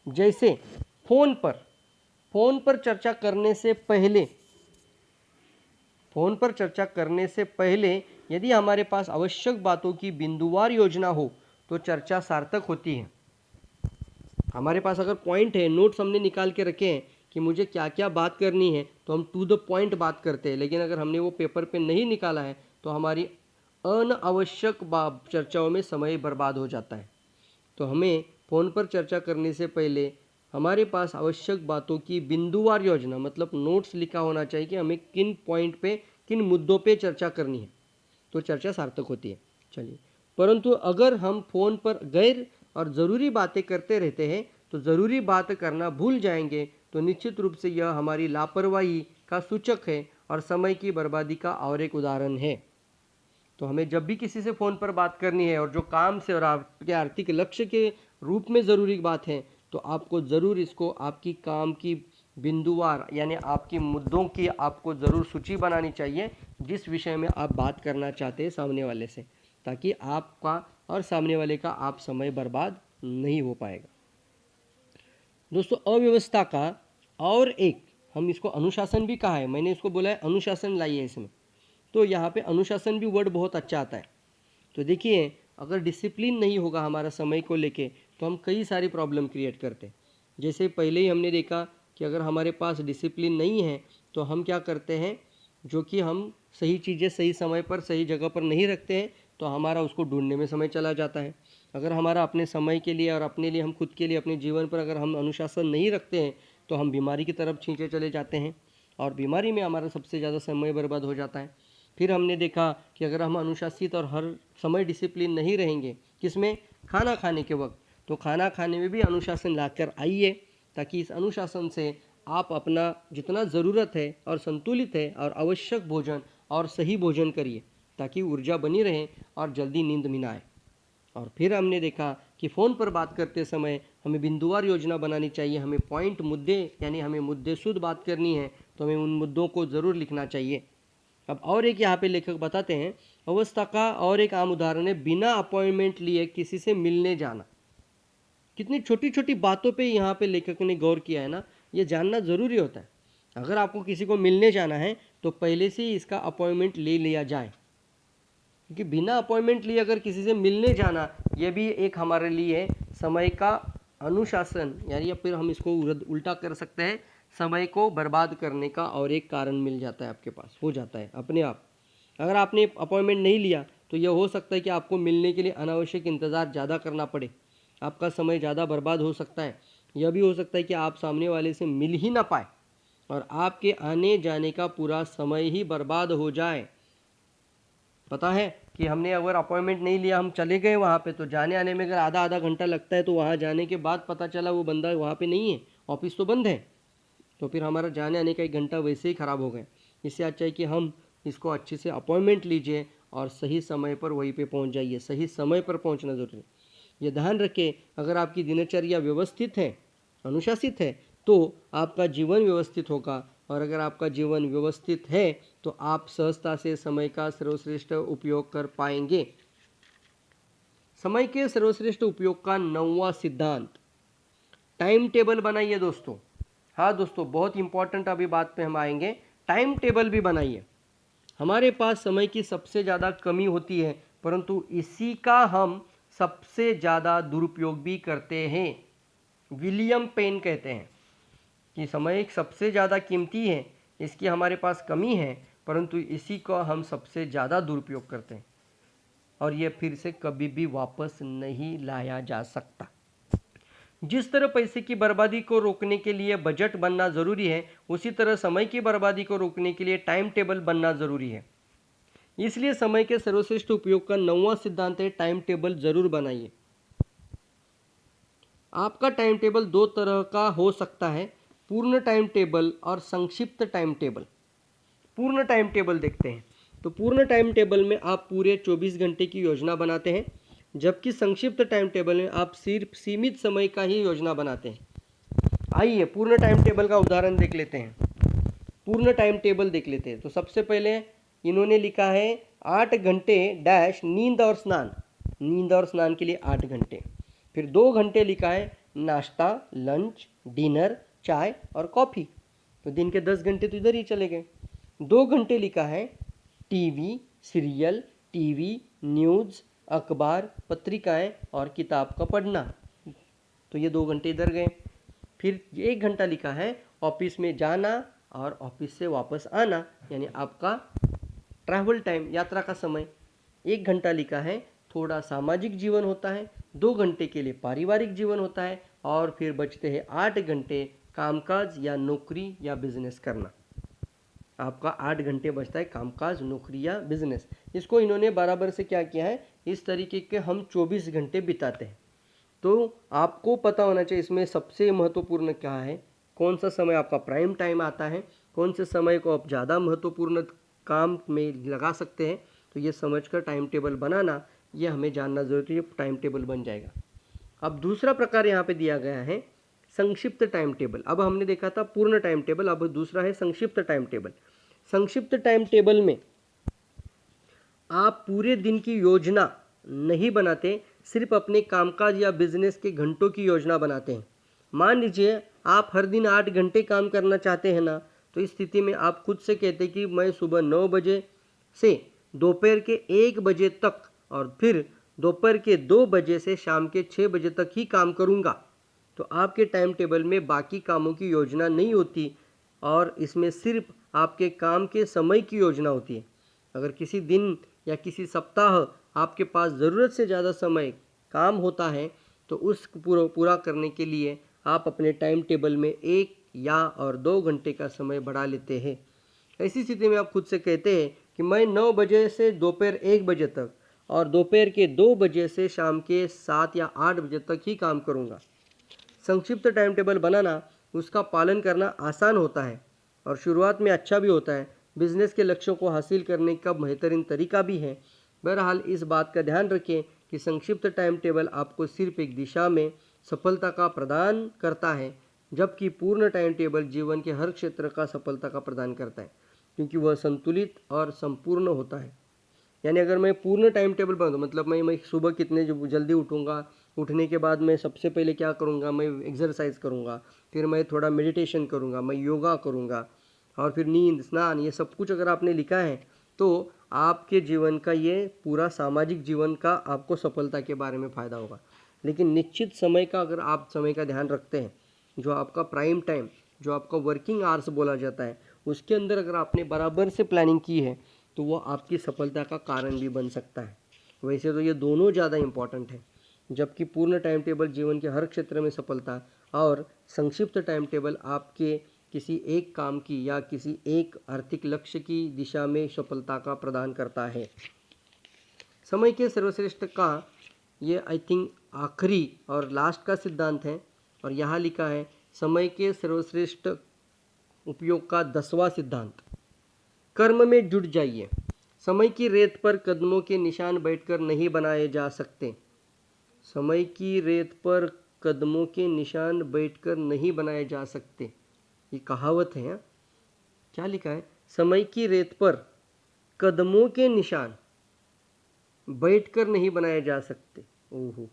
जैसे फोन पर चर्चा करने से पहले यदि हमारे पास आवश्यक बातों की बिंदुवार योजना हो तो चर्चा सार्थक होती है। हमारे पास अगर पॉइंट है, नोट्स हमने निकाल के रखे हैं कि मुझे क्या क्या बात करनी है, तो हम टू द पॉइंट बात करते हैं। लेकिन अगर हमने वो पेपर पे नहीं निकाला है तो हमारी अनावश्यक चर्चाओं में समय बर्बाद हो जाता है। तो हमें फ़ोन पर चर्चा करने से पहले हमारे पास आवश्यक बातों की बिंदुवार योजना, मतलब नोट्स लिखा होना चाहिए कि हमें किन पॉइंट पे, किन मुद्दों पे चर्चा करनी है, तो चर्चा सार्थक होती है। चलिए, परंतु अगर हम फ़ोन पर गैर और ज़रूरी बातें करते रहते हैं तो ज़रूरी बात करना भूल जाएंगे, तो निश्चित रूप से यह हमारी लापरवाही का सूचक है और समय की बर्बादी का और एक उदाहरण है। तो हमें जब भी किसी से फ़ोन पर बात करनी है और जो काम से और आपके आर्थिक लक्ष्य के रूप में ज़रूरी बात है, तो आपको ज़रूर इसको आपकी काम की बिंदुवार, यानी आपकी मुद्दों की आपको ज़रूर सूची बनानी चाहिए, जिस विषय में आप बात करना चाहते हैं सामने वाले से, ताकि आपका और सामने वाले का आप समय बर्बाद नहीं हो पाएगा। दोस्तों, अव्यवस्था का और एक, हम इसको अनुशासन भी कहा है, मैंने इसको बोला है अनुशासन लाइए इसमें। तो यहाँ पे अनुशासन भी वर्ड बहुत अच्छा आता है। तो देखिए, अगर डिसिप्लिन नहीं होगा हमारा समय को लेके, तो हम कई सारी प्रॉब्लम क्रिएट करते हैं। जैसे पहले ही हमने देखा कि अगर हमारे पास डिसिप्लिन नहीं है तो हम क्या करते हैं, जो कि हम सही चीज़ें सही समय पर सही जगह पर नहीं रखते हैं, तो हमारा उसको ढूंढने में समय चला जाता है। अगर हमारा अपने समय के लिए और अपने लिए, हम खुद के लिए, अपने जीवन पर अगर हम अनुशासन नहीं रखते हैं, तो हम बीमारी की तरफ खींचे चले जाते हैं और बीमारी में हमारा सबसे ज़्यादा समय बर्बाद हो जाता है। फिर हमने देखा कि अगर हम अनुशासित और हर समय डिसिप्लिन नहीं रहेंगे, किसमें, खाना खाने के वक्त, तो खाना खाने में भी अनुशासन लाकर आइए, ताकि इस अनुशासन से आप अपना जितना ज़रूरत है और संतुलित है और आवश्यक भोजन और सही भोजन करिए, ताकि ऊर्जा बनी रहे और जल्दी नींद में ना आए। और फिर हमने देखा कि फ़ोन पर बात करते समय हमें बिंदुवार योजना बनानी चाहिए, हमें पॉइंट, मुद्दे, यानी हमें मुद्दे शुद्ध बात करनी है, तो हमें उन मुद्दों को ज़रूर लिखना चाहिए। अब और एक यहाँ पे लेखक बताते हैं, अवस्था का और एक आम उदाहरण है बिना अपॉइंटमेंट लिए किसी से मिलने जाना। कितनी छोटी छोटी बातों पे यहाँ पे लेखक ने गौर किया है ना, ये जानना ज़रूरी होता है। अगर आपको किसी को मिलने जाना है तो पहले से ही इसका अपॉइंटमेंट ले लिया जाए, क्योंकि बिना अपॉइंटमेंट लिए अगर किसी से मिलने जाना, ये भी एक हमारे लिए समय का अनुशासन, यानी या फिर हम इसको उल्टा कर सकते हैं, समय को बर्बाद करने का और एक कारण मिल जाता है, आपके पास हो जाता है अपने आप। अगर आपने अपॉइंटमेंट नहीं लिया तो यह हो सकता है कि आपको मिलने के लिए अनावश्यक इंतज़ार ज़्यादा करना पड़े, आपका समय ज़्यादा बर्बाद हो सकता है। यह भी हो सकता है कि आप सामने वाले से मिल ही ना पाए और आपके आने जाने का पूरा समय ही बर्बाद हो जाए। पता है कि हमने अगर अपॉइंटमेंट नहीं लिया, हम चले गए वहाँ पे, तो जाने आने में अगर आधा आधा घंटा लगता है, तो वहाँ जाने के बाद पता चला वो बंदा वहाँ पे नहीं है, ऑफिस तो बंद है, तो फिर हमारा जाने आने का 1 घंटा वैसे ही ख़राब हो गया। इससे अच्छा है कि हम इसको अच्छे से अपॉइंटमेंट लीजिए और सही समय पर वहीं पे पहुंच जाइए। सही समय पर पहुंचना ज़रूरी है। ये ध्यान रखें, अगर आपकी दिनचर्या व्यवस्थित है, अनुशासित है, तो आपका जीवन व्यवस्थित होगा, और अगर आपका जीवन व्यवस्थित है तो आप सहजता से समय का सर्वश्रेष्ठ उपयोग कर पाएंगे। समय के सर्वश्रेष्ठ उपयोग का 9वां सिद्धांत, टाइम टेबल बनाइए दोस्तों। हाँ दोस्तों, बहुत इंपॉर्टेंट अभी बात पे हम आएंगे। टाइम टेबल भी बनाइए। हमारे पास समय की सबसे ज़्यादा कमी होती है, परंतु इसी का हम सबसे ज़्यादा दुरुपयोग भी करते हैं। विलियम पेन कहते हैं कि समय एक सबसे ज़्यादा कीमती है, इसकी हमारे पास कमी है, परंतु इसी का हम सबसे ज़्यादा दुरुपयोग करते हैं, और ये फिर से कभी भी वापस नहीं लाया जा सकता। जिस तरह पैसे की बर्बादी को रोकने के लिए बजट बनना ज़रूरी है, उसी तरह समय की बर्बादी को रोकने के लिए टाइम टेबल बनना ज़रूरी है। इसलिए समय के सर्वश्रेष्ठ उपयोग का 9वां सिद्धांत है, टाइम टेबल ज़रूर बनाइए। आपका टाइम टेबल दो तरह का हो सकता है, पूर्ण टाइम टेबल और संक्षिप्त टाइम टेबल। पूर्ण टाइम टेबल देखते हैं। तो पूर्ण टाइम टेबल में आप पूरे 24 घंटे की योजना बनाते हैं, जबकि संक्षिप्त टाइम टेबल में आप सिर्फ सीमित समय का ही योजना बनाते हैं। आइए पूर्ण टाइम टेबल का उदाहरण देख लेते हैं। पूर्ण टाइम टेबल देख लेते हैं। तो सबसे पहले इन्होंने लिखा है 8 घंटे डैश नींद और स्नान। नींद और स्नान के लिए 8 घंटे। फिर 2 घंटे लिखा है नाश्ता, लंच, डिनर, चाय और कॉफ़ी। तो दिन के 10 घंटे तो इधर ही चले गए। 2 घंटे लिखा है टीवी, सीरियल, टीवी, न्यूज़, अखबार, पत्रिकाएं और किताब का पढ़ना। तो ये 2 घंटे इधर गए। फिर 1 घंटा लिखा है ऑफिस में जाना और ऑफिस से वापस आना, यानी आपका ट्रैवल टाइम, यात्रा का समय। 1 घंटा लिखा है थोड़ा सामाजिक जीवन होता है, 2 घंटे के लिए पारिवारिक जीवन होता है, और फिर बचते हैं 8 घंटे कामकाज या नौकरी या बिजनेस करना। आपका 8 घंटे बचता है कामकाज, नौकरी या बिजनेस। इसको इन्होंने बराबर से क्या किया है, इस तरीके के हम 24 घंटे बिताते हैं। तो आपको पता होना चाहिए इसमें सबसे महत्वपूर्ण क्या है, कौन सा समय आपका प्राइम टाइम आता है, कौन से समय को आप ज़्यादा महत्वपूर्ण काम में लगा सकते हैं। तो ये समझकर टाइम टेबल बनाना, ये हमें जानना ज़रूरी है, टाइम टेबल बन जाएगा। अब दूसरा प्रकार यहाँ पे दिया गया है संक्षिप्त टाइम टेबल। अब हमने देखा था पूर्ण टाइम टेबल, अब दूसरा है संक्षिप्त टाइम टेबल। संक्षिप्त टाइम टेबल में आप पूरे दिन की योजना नहीं बनाते, सिर्फ अपने कामकाज या बिजनेस के घंटों की योजना बनाते हैं। मान लीजिए आप हर दिन 8 घंटे काम करना चाहते हैं ना, तो इस स्थिति में आप खुद से कहते हैं कि मैं सुबह 9 बजे से दोपहर के 1 बजे तक और फिर दोपहर के 2 बजे से शाम के 6 बजे तक ही काम करूंगा। तो आपके टाइम टेबल में बाकी कामों की योजना नहीं होती, और इसमें सिर्फ आपके काम के समय की योजना होती है। अगर किसी दिन या किसी सप्ताह आपके पास ज़रूरत से ज़्यादा समय काम होता है, तो उस पूरा करने के लिए आप अपने टाइम टेबल में 1 या और 2 घंटे का समय बढ़ा लेते हैं। ऐसी स्थिति में आप खुद से कहते हैं कि मैं 9 बजे से दोपहर 1 बजे तक और दोपहर के 2 बजे से शाम के 7 या 8 बजे तक ही काम करूंगा। संक्षिप्त टाइम टेबल बनाना, उसका पालन करना आसान होता है और शुरुआत में अच्छा भी होता है। बिजनेस के लक्ष्यों को हासिल करने का बेहतरीन तरीका भी है। बहरहाल इस बात का ध्यान रखें कि संक्षिप्त टाइम टेबल आपको सिर्फ एक दिशा में सफलता का प्रदान करता है, जबकि पूर्ण टाइम टेबल जीवन के हर क्षेत्र का सफलता का प्रदान करता है, क्योंकि वह संतुलित और संपूर्ण होता है। यानी अगर मैं पूर्ण टाइम टेबल बनाऊँ, मतलब मैं सुबह कितने जल्दी उठूँगा, उठने के बाद मैं सबसे पहले क्या करूँगा, मैं एक्सरसाइज करूँगा, फिर मैं थोड़ा मेडिटेशन करूँगा, मैं योगा करूँगा, और फिर नींद, स्नान, ये सब कुछ अगर आपने लिखा है, तो आपके जीवन का ये पूरा सामाजिक जीवन का आपको सफलता के बारे में फ़ायदा होगा। लेकिन निश्चित समय का अगर आप समय का ध्यान रखते हैं, जो आपका प्राइम टाइम, जो आपका वर्किंग आवर्स बोला जाता है, उसके अंदर अगर आपने बराबर से प्लानिंग की है, तो वो आपकी सफलता का कारण भी बन सकता है। वैसे तो ये दोनों ज़्यादा इम्पॉर्टेंट है, जबकि पूर्ण टाइम टेबल जीवन के हर क्षेत्र में सफलता, और संक्षिप्त टाइम टेबल आपके किसी एक काम की या किसी एक आर्थिक लक्ष्य की दिशा में सफलता का प्रदान करता है। समय के सर्वश्रेष्ठ का ये आई थिंक आखिरी और लास्ट का सिद्धांत है, और यहाँ लिखा है समय के सर्वश्रेष्ठ उपयोग का 10वां सिद्धांत। कर्म में जुट जाइए। समय की रेत पर कदमों के निशान बैठकर नहीं बनाए जा सकते। समय की रेत पर कदमों के निशान बैठकर नहीं बनाए जा सकते, ये कहावत है। हाँ? क्या लिखा है? समय की रेत पर कदमों के निशान बैठकर नहीं बनाए जा सकते। ओहो,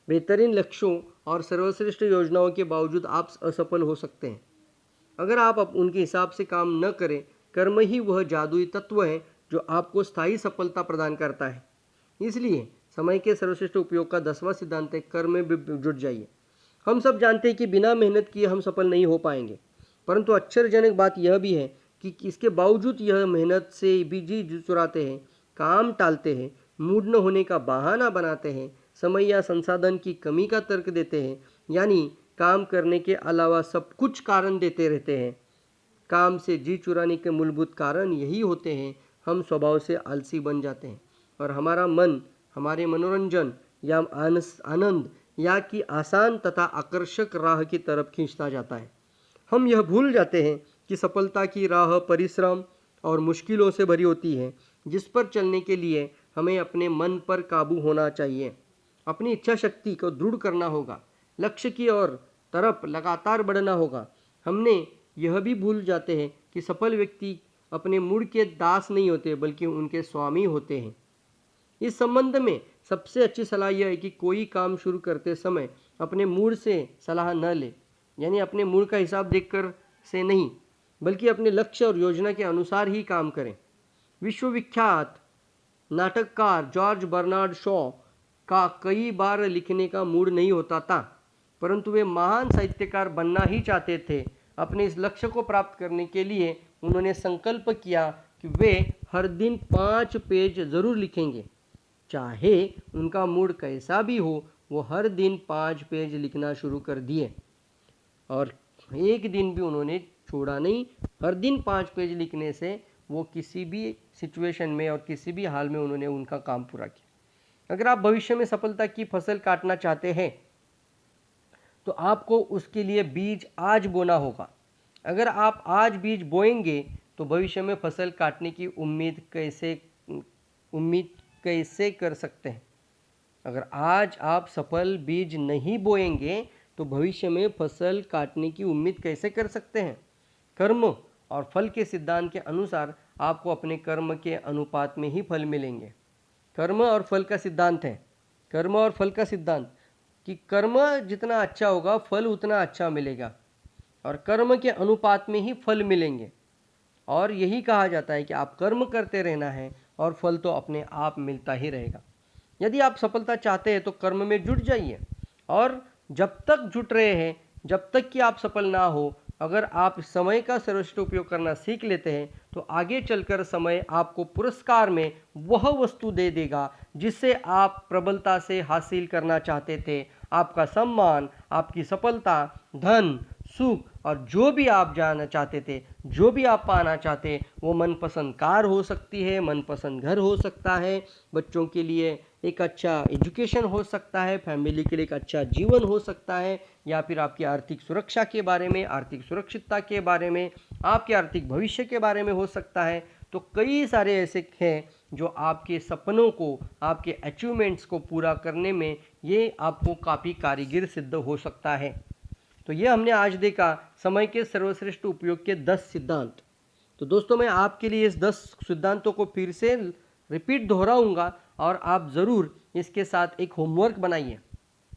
बेहतरीन लक्ष्यों और सर्वश्रेष्ठ योजनाओं के बावजूद आप असफल हो सकते हैं अगर आप उनके हिसाब से काम न करें। कर्म ही वह जादुई तत्व है जो आपको स्थायी सफलता प्रदान करता है। इसलिए समय के सर्वश्रेष्ठ उपयोग का 10वां सिद्धांत है, कर्म में भी जुट जाइए। हम सब जानते हैं कि बिना मेहनत किए हम सफल नहीं हो पाएंगे, परंतु आश्चर्यजनक बात यह भी है कि इसके बावजूद यह मेहनत से भी जी चुराते हैं, काम टालते हैं, मूड न होने का बहाना बनाते हैं, समय या संसाधन की कमी का तर्क देते हैं, यानी काम करने के अलावा सब कुछ कारण देते रहते हैं। काम से जी चुराने के मूलभूत कारण यही होते हैं। हम स्वभाव से आलसी बन जाते हैं और हमारा मन हमारे मनोरंजन या आनंद या कि आसान तथा आकर्षक राह की तरफ खींचता जाता है। हम यह भूल जाते हैं कि सफलता की राह परिश्रम और मुश्किलों से भरी होती है, जिस पर चलने के लिए हमें अपने मन पर काबू होना चाहिए। अपनी इच्छा शक्ति को दृढ़ करना होगा, लक्ष्य की ओर तरफ लगातार बढ़ना होगा। हमने यह भी भूल जाते हैं कि सफल व्यक्ति अपने मूड के दास नहीं होते बल्कि उनके स्वामी होते हैं। इस संबंध में सबसे अच्छी सलाह यह है कि कोई काम शुरू करते समय अपने मूड से सलाह न ले, यानी अपने मूड का हिसाब देखकर से नहीं, बल्कि अपने लक्ष्य और योजना के अनुसार ही काम करें। विश्वविख्यात नाटककार जॉर्ज बर्नार्ड शॉ का कई बार लिखने का मूड नहीं होता था, परंतु वे महान साहित्यकार बनना ही चाहते थे। अपने इस लक्ष्य को प्राप्त करने के लिए उन्होंने संकल्प किया कि वे हर दिन 5 पेज जरूर लिखेंगे, चाहे उनका मूड कैसा भी हो। वो हर दिन 5 पेज लिखना शुरू कर दिए और एक दिन भी उन्होंने छोड़ा नहीं। हर दिन 5 पेज लिखने से वो किसी भी सिचुएशन में और किसी भी हाल में उन्होंने उनका काम पूरा किया। अगर आप भविष्य में सफलता की फसल काटना चाहते हैं तो आपको उसके लिए बीज आज बोना होगा। अगर आप आज बीज बोएंगे तो भविष्य में फसल काटने की उम्मीद कैसे कर सकते हैं। अगर आज आप सफल बीज नहीं बोएंगे तो भविष्य में फसल काटने की उम्मीद कैसे कर सकते हैं। कर्म और फल के सिद्धांत के अनुसार आपको अपने कर्म के अनुपात में ही फल मिलेंगे। कर्म और फल का सिद्धांत है, कर्म और फल का सिद्धांत कि कर्म जितना अच्छा होगा फल उतना अच्छा मिलेगा और कर्म के अनुपात में ही फल मिलेंगे। और यही कहा जाता है कि आप कर्म करते रहना है और फल तो अपने आप मिलता ही रहेगा। यदि आप सफलता चाहते हैं तो कर्म में जुट जाइए और जब तक जुट रहे हैं, जब तक कि आप सफल ना हो, अगर आप समय का सर्वश्रेष्ठ उपयोग करना सीख लेते हैं तो आगे चलकर समय आपको पुरस्कार में वह वस्तु दे देगा जिसे आप प्रबलता से हासिल करना चाहते थे। आपका सम्मान, आपकी सफलता, धन, सुख और जो भी आप जानना चाहते थे, जो भी आप पाना चाहते, वो मनपसंद कार हो सकती है, मनपसंद घर हो सकता है, बच्चों के लिए एक अच्छा एजुकेशन हो सकता है, फैमिली के लिए एक अच्छा जीवन हो सकता है, या फिर आपकी आर्थिक सुरक्षा के बारे में, आर्थिक सुरक्षितता के बारे में, आपके आर्थिक भविष्य के बारे में हो सकता है। तो कई सारे ऐसे हैं जो आपके सपनों को, आपके अचीवमेंट्स को पूरा करने में ये आपको काफ़ी कारीगर सिद्ध हो सकता है। तो ये हमने आज देखा समय के सर्वश्रेष्ठ उपयोग के 10 सिद्धांत। तो दोस्तों, मैं आपके लिए इस 10 सिद्धांतों को फिर से रिपीट दोहराऊंगा और आप ज़रूर इसके साथ एक होमवर्क बनाइए,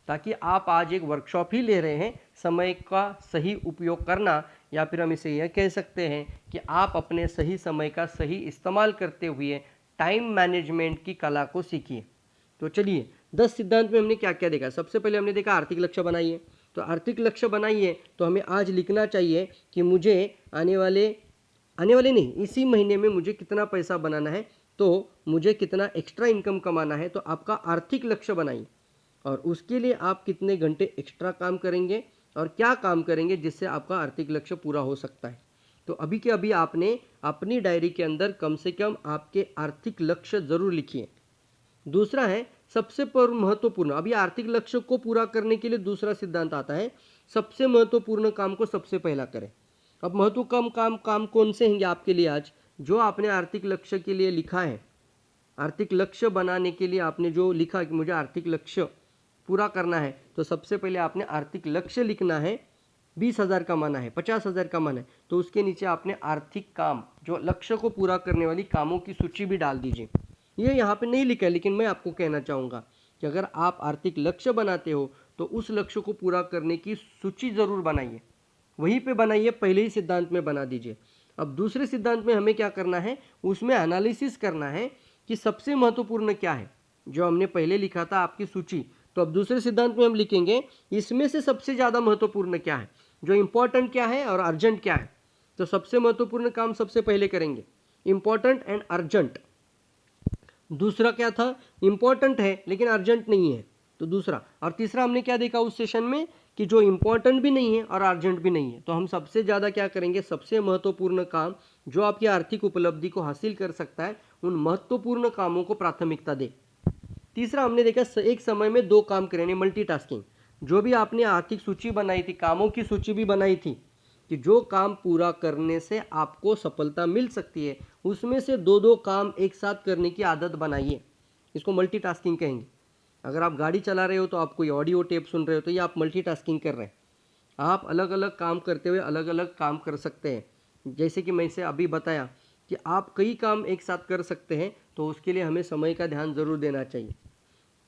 ताकि आप आज एक वर्कशॉप ही ले रहे हैं समय का सही उपयोग करना, या फिर हम इसे यह कह सकते हैं कि आप अपने सही समय का सही इस्तेमाल करते हुए टाइम मैनेजमेंट की कला को सीखिए। तो चलिए, 10 सिद्धांत में हमने क्या क्या देखा। सबसे पहले हमने देखा आर्थिक लक्ष्य बनाइए। तो आर्थिक लक्ष्य बनाइए तो हमें आज लिखना चाहिए कि मुझे आने वाले नहीं, इसी महीने में मुझे कितना पैसा बनाना है, तो मुझे कितना एक्स्ट्रा इनकम कमाना है। तो आपका आर्थिक लक्ष्य बनाइए और उसके लिए आप कितने घंटे एक्स्ट्रा काम करेंगे और क्या काम करेंगे जिससे आपका आर्थिक लक्ष्य पूरा हो सकता है। तो अभी के अभी आपने अपनी डायरी के अंदर कम से कम आपके आर्थिक लक्ष्य ज़रूर लिखिए। दूसरा है सबसे महत्वपूर्ण, अभी आर्थिक लक्ष्य को पूरा करने के लिए दूसरा सिद्धांत आता है, सबसे महत्वपूर्ण काम को सबसे पहला करें। अब महत्वपूर्ण काम कौन से होंगे आपके लिए आज? जो आपने आर्थिक लक्ष्य के लिए लिखा है, आर्थिक लक्ष्य बनाने के लिए आपने जो लिखा कि मुझे आर्थिक लक्ष्य पूरा करना है, तो सबसे पहले आपने आर्थिक लक्ष्य लिखना है। 20,000 कमाना है, 50,000 कमाना है, तो उसके नीचे आपने आर्थिक काम, जो लक्ष्य को पूरा करने वाली कामों की सूची भी डाल दीजिए। ये यहाँ पे नहीं लिखा है, लेकिन मैं आपको कहना चाहूँगा कि अगर आप आर्थिक लक्ष्य बनाते हो तो उस लक्ष्य को पूरा करने की सूची ज़रूर बनाइए, वहीं पे बनाइए, पहले ही सिद्धांत में बना दीजिए। अब दूसरे सिद्धांत में हमें क्या करना है, उसमें एनालिसिस करना है कि सबसे महत्वपूर्ण क्या है। जो हमने पहले लिखा था आपकी सूची, तो अब दूसरे सिद्धांत में हम लिखेंगे इसमें से सबसे ज़्यादा महत्वपूर्ण क्या है, जो इम्पोर्टेंट क्या है और अर्जेंट क्या है। तो सबसे महत्वपूर्ण काम सबसे पहले करेंगे, इम्पोर्टेंट एंड अर्जेंट। दूसरा क्या था, इम्पोर्टेंट है लेकिन अर्जेंट नहीं है, तो दूसरा। और तीसरा हमने क्या देखा उस सेशन में कि जो इम्पोर्टेंट भी नहीं है और अर्जेंट भी नहीं है, तो हम सबसे ज़्यादा क्या करेंगे, सबसे महत्वपूर्ण काम जो आपकी आर्थिक उपलब्धि को हासिल कर सकता है, उन महत्वपूर्ण कामों को प्राथमिकता दे। तीसरा हमने देखा एक समय में 2 काम करने, मल्टीटास्किंग। जो भी आपने आर्थिक सूची बनाई थी, कामों की सूची भी बनाई थी कि जो काम पूरा करने से आपको सफलता मिल सकती है, उसमें से 2-2 काम एक साथ करने की आदत बनाइए। इसको मल्टीटास्किंग कहेंगे। अगर आप गाड़ी चला रहे हो तो आप कोई ऑडियो टेप सुन रहे हो, तो ये आप मल्टीटास्किंग कर रहे हैं। आप अलग अलग काम करते हुए अलग अलग काम कर सकते हैं। जैसे कि मैं इसे अभी बताया कि आप कई काम एक साथ कर सकते हैं, तो उसके लिए हमें समय का ध्यान जरूर देना चाहिए।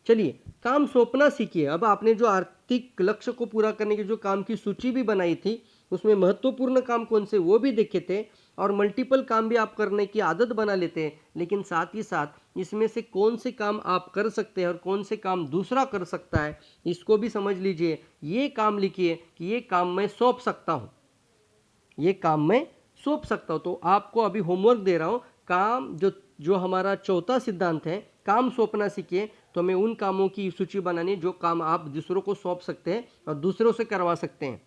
चलिए, काम सौंपना सीखिए। अब आपने जो आर्थिक लक्ष्य को पूरा करने की जो काम की सूची भी बनाई थी, उसमें महत्वपूर्ण काम कौन से वो भी देखे थे, और मल्टीपल काम भी आप करने की आदत बना लेते हैं। लेकिन साथ ही साथ इसमें से कौन से काम आप कर सकते हैं और कौन से काम दूसरा कर सकता है, इसको भी समझ लीजिए। ये काम लिखिए कि ये काम मैं सौंप सकता हूँ, ये काम मैं सौंप सकता हूँ। तो आपको अभी होमवर्क दे रहा हूँ, काम जो हमारा चौथा सिद्धांत है, काम सौंपना सीखिए। तो हमें उन कामों की सूची बनानी जो काम आप दूसरों को सौंप सकते हैं और दूसरों से करवा सकते हैं,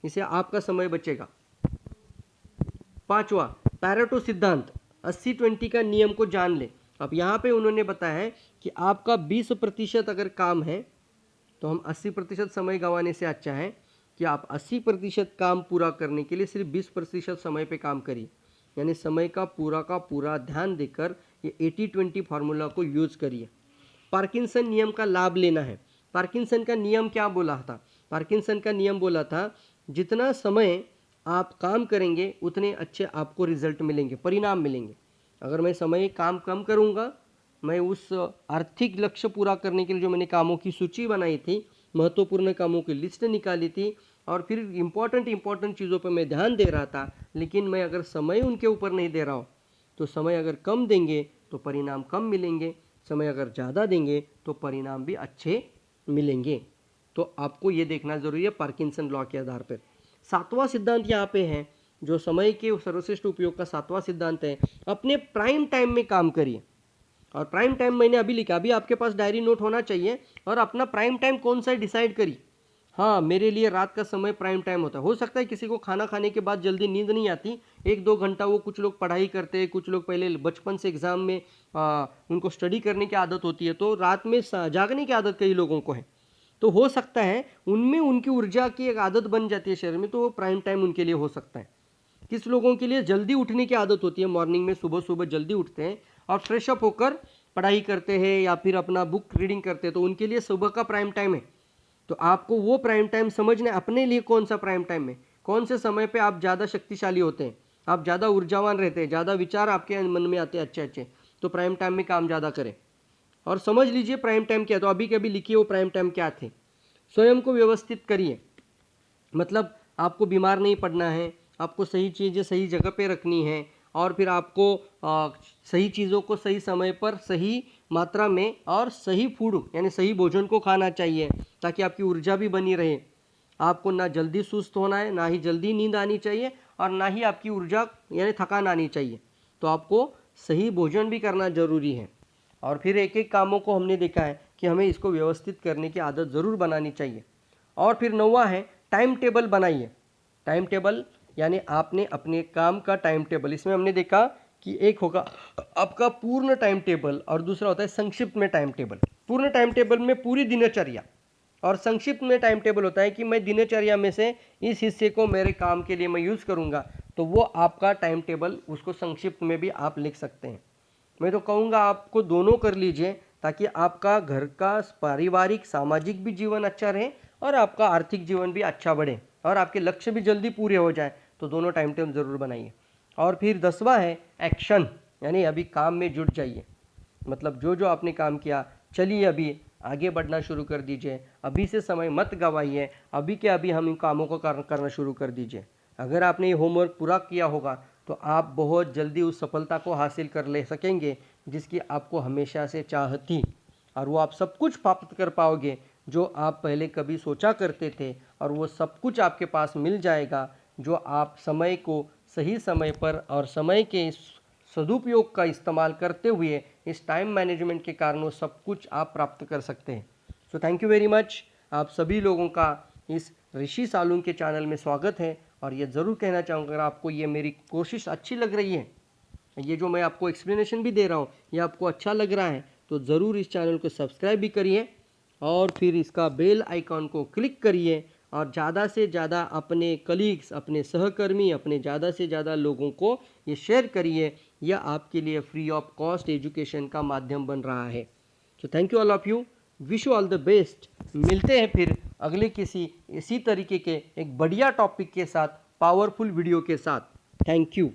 इससे आपका समय बचेगा। 5वां, पैरेटो सिद्धांत, 80-20 का नियम को जान ले। अब यहाँ पे उन्होंने बताया है कि आपका 20% अगर काम है, तो हम 80% समय गंवाने से अच्छा है कि आप 80% काम पूरा करने के लिए सिर्फ 20% समय पे काम करिए। यानी समय का पूरा ध्यान देकर ये 80-20 फार्मूला को यूज करिए। पार्किंसन नियम का लाभ लेना है। पार्किंसन का नियम क्या बोला था, पार्किंसन का नियम बोला था जितना समय आप काम करेंगे उतने अच्छे आपको रिजल्ट मिलेंगे, परिणाम मिलेंगे। अगर मैं समय काम कम करूँगा, मैं उस आर्थिक लक्ष्य पूरा करने के लिए जो मैंने कामों की सूची बनाई थी, महत्वपूर्ण कामों की लिस्ट निकाली थी, और फिर इम्पोर्टेंट चीज़ों पर मैं ध्यान दे रहा था, लेकिन मैं अगर समय उनके ऊपर नहीं दे रहा हूँ, तो समय अगर कम देंगे तो परिणाम कम मिलेंगे, समय अगर ज़्यादा देंगे तो परिणाम भी अच्छे मिलेंगे। तो आपको ये देखना ज़रूरी है पार्किंसन लॉ के आधार पर। 7वां सिद्धांत यहाँ पे है, जो समय के सर्वश्रेष्ठ उपयोग का 7वां सिद्धांत है, अपने प्राइम टाइम में काम करिए। और प्राइम टाइम मैंने अभी लिखा, अभी आपके पास डायरी नोट होना चाहिए, और अपना प्राइम टाइम कौन सा है डिसाइड करिए। हाँ, मेरे लिए रात का समय प्राइम टाइम होता है। हो सकता है किसी को खाना खाने के बाद जल्दी नींद नहीं आती, 1-2 घंटा वो कुछ लोग पढ़ाई करते हैं, कुछ लोग पहले बचपन से एग्जाम में उनको स्टडी करने की आदत होती है, तो रात में जागने की आदत कई लोगों को है। तो हो सकता है उनमें उनकी ऊर्जा की एक आदत बन जाती है शरीर में, तो वो प्राइम टाइम उनके लिए हो सकता है। किस लोगों के लिए जल्दी उठने की आदत होती है, मॉर्निंग में सुबह जल्दी उठते हैं और फ्रेश अप होकर पढ़ाई करते हैं या फिर अपना बुक रीडिंग करते हैं, तो उनके लिए सुबह का प्राइम टाइम है। तो आपको वो प्राइम टाइम समझना है अपने लिए, कौन सा प्राइम टाइम है, कौन से समय पे आप ज़्यादा शक्तिशाली होते हैं, आप ज़्यादा ऊर्जावान रहते हैं, ज़्यादा विचार आपके मन में आते हैं अच्छे, तो प्राइम टाइम में काम ज़्यादा करें और समझ लीजिए प्राइम टाइम क्या है। तो अभी कभी लिखिए वो प्राइम टाइम क्या थे। स्वयं को व्यवस्थित करिए, मतलब आपको बीमार नहीं पड़ना है, आपको सही चीज़ें सही जगह पे रखनी है, और फिर आपको सही चीज़ों को सही समय पर सही मात्रा में और सही फूड यानी सही भोजन को खाना चाहिए, ताकि आपकी ऊर्जा भी बनी रहे। आपको ना जल्दी सुस्त होना है, ना ही जल्दी नींद आनी चाहिए, और ना ही आपकी ऊर्जा यानी थकान आनी चाहिए। तो आपको सही भोजन भी करना जरूरी है। और फिर एक एक कामों को हमने देखा है कि हमें इसको व्यवस्थित करने की आदत ज़रूर बनानी चाहिए। और फिर 9वां है, टाइम टेबल बनाइए। टाइम टेबल यानी आपने अपने काम का टाइम टेबल, इसमें हमने देखा कि एक होगा आपका पूर्ण टाइम टेबल और दूसरा होता है संक्षिप्त में टाइम टेबल। पूर्ण टाइम टेबल में पूरी दिनचर्या, और संक्षिप्त में टाइम टेबल होता है कि मैं दिनचर्या में से इस हिस्से को मेरे काम के लिए मैं यूज़ करूँगा। तो वो आपका टाइम टेबल, उसको संक्षिप्त में भी आप लिख सकते हैं। मैं तो कहूँगा आपको दोनों कर लीजिए, ताकि आपका घर का पारिवारिक सामाजिक भी जीवन अच्छा रहे और आपका आर्थिक जीवन भी अच्छा बढ़े और आपके लक्ष्य भी जल्दी पूरे हो जाए। तो दोनों टाइम टेबल ज़रूर बनाइए। और फिर 10वां है एक्शन, यानी अभी काम में जुट जाइए। मतलब जो जो आपने काम किया, चलिए अभी आगे बढ़ना शुरू कर दीजिए। अभी से समय मत गवाइए, अभी के अभी हम इन कामों को करना शुरू कर दीजिए। अगर आपने ये होमवर्क पूरा किया होगा तो आप बहुत जल्दी उस सफलता को हासिल कर ले सकेंगे जिसकी आपको हमेशा से चाह थी, और वो आप सब कुछ प्राप्त कर पाओगे जो आप पहले कभी सोचा करते थे, और वो सब कुछ आपके पास मिल जाएगा जो आप समय को सही समय पर और समय के सदुपयोग का इस्तेमाल करते हुए इस टाइम मैनेजमेंट के कारण वो सब कुछ आप प्राप्त कर सकते हैं। So thank you very much. आप सभी लोगों का इस ऋषि सालून के चैनल में स्वागत है। और ये ज़रूर कहना चाहूँगा, अगर आपको ये मेरी कोशिश अच्छी लग रही है, ये जो मैं आपको एक्सप्लेनेशन भी दे रहा हूँ, ये आपको अच्छा लग रहा है, तो ज़रूर इस चैनल को सब्सक्राइब भी करिए और फिर इसका बेल आइकॉन को क्लिक करिए और ज़्यादा से ज़्यादा अपने कलीग्स, अपने सहकर्मी, अपने ज़्यादा से ज़्यादा लोगों को ये शेयर करिए। यह आपके लिए फ्री ऑफ कॉस्ट एजुकेशन का माध्यम बन रहा है। So thank you all of you, wish you all the best. मिलते हैं फिर अगले किसी इसी तरीके के एक बढ़िया टॉपिक के साथ, पावरफुल वीडियो के साथ। Thank you.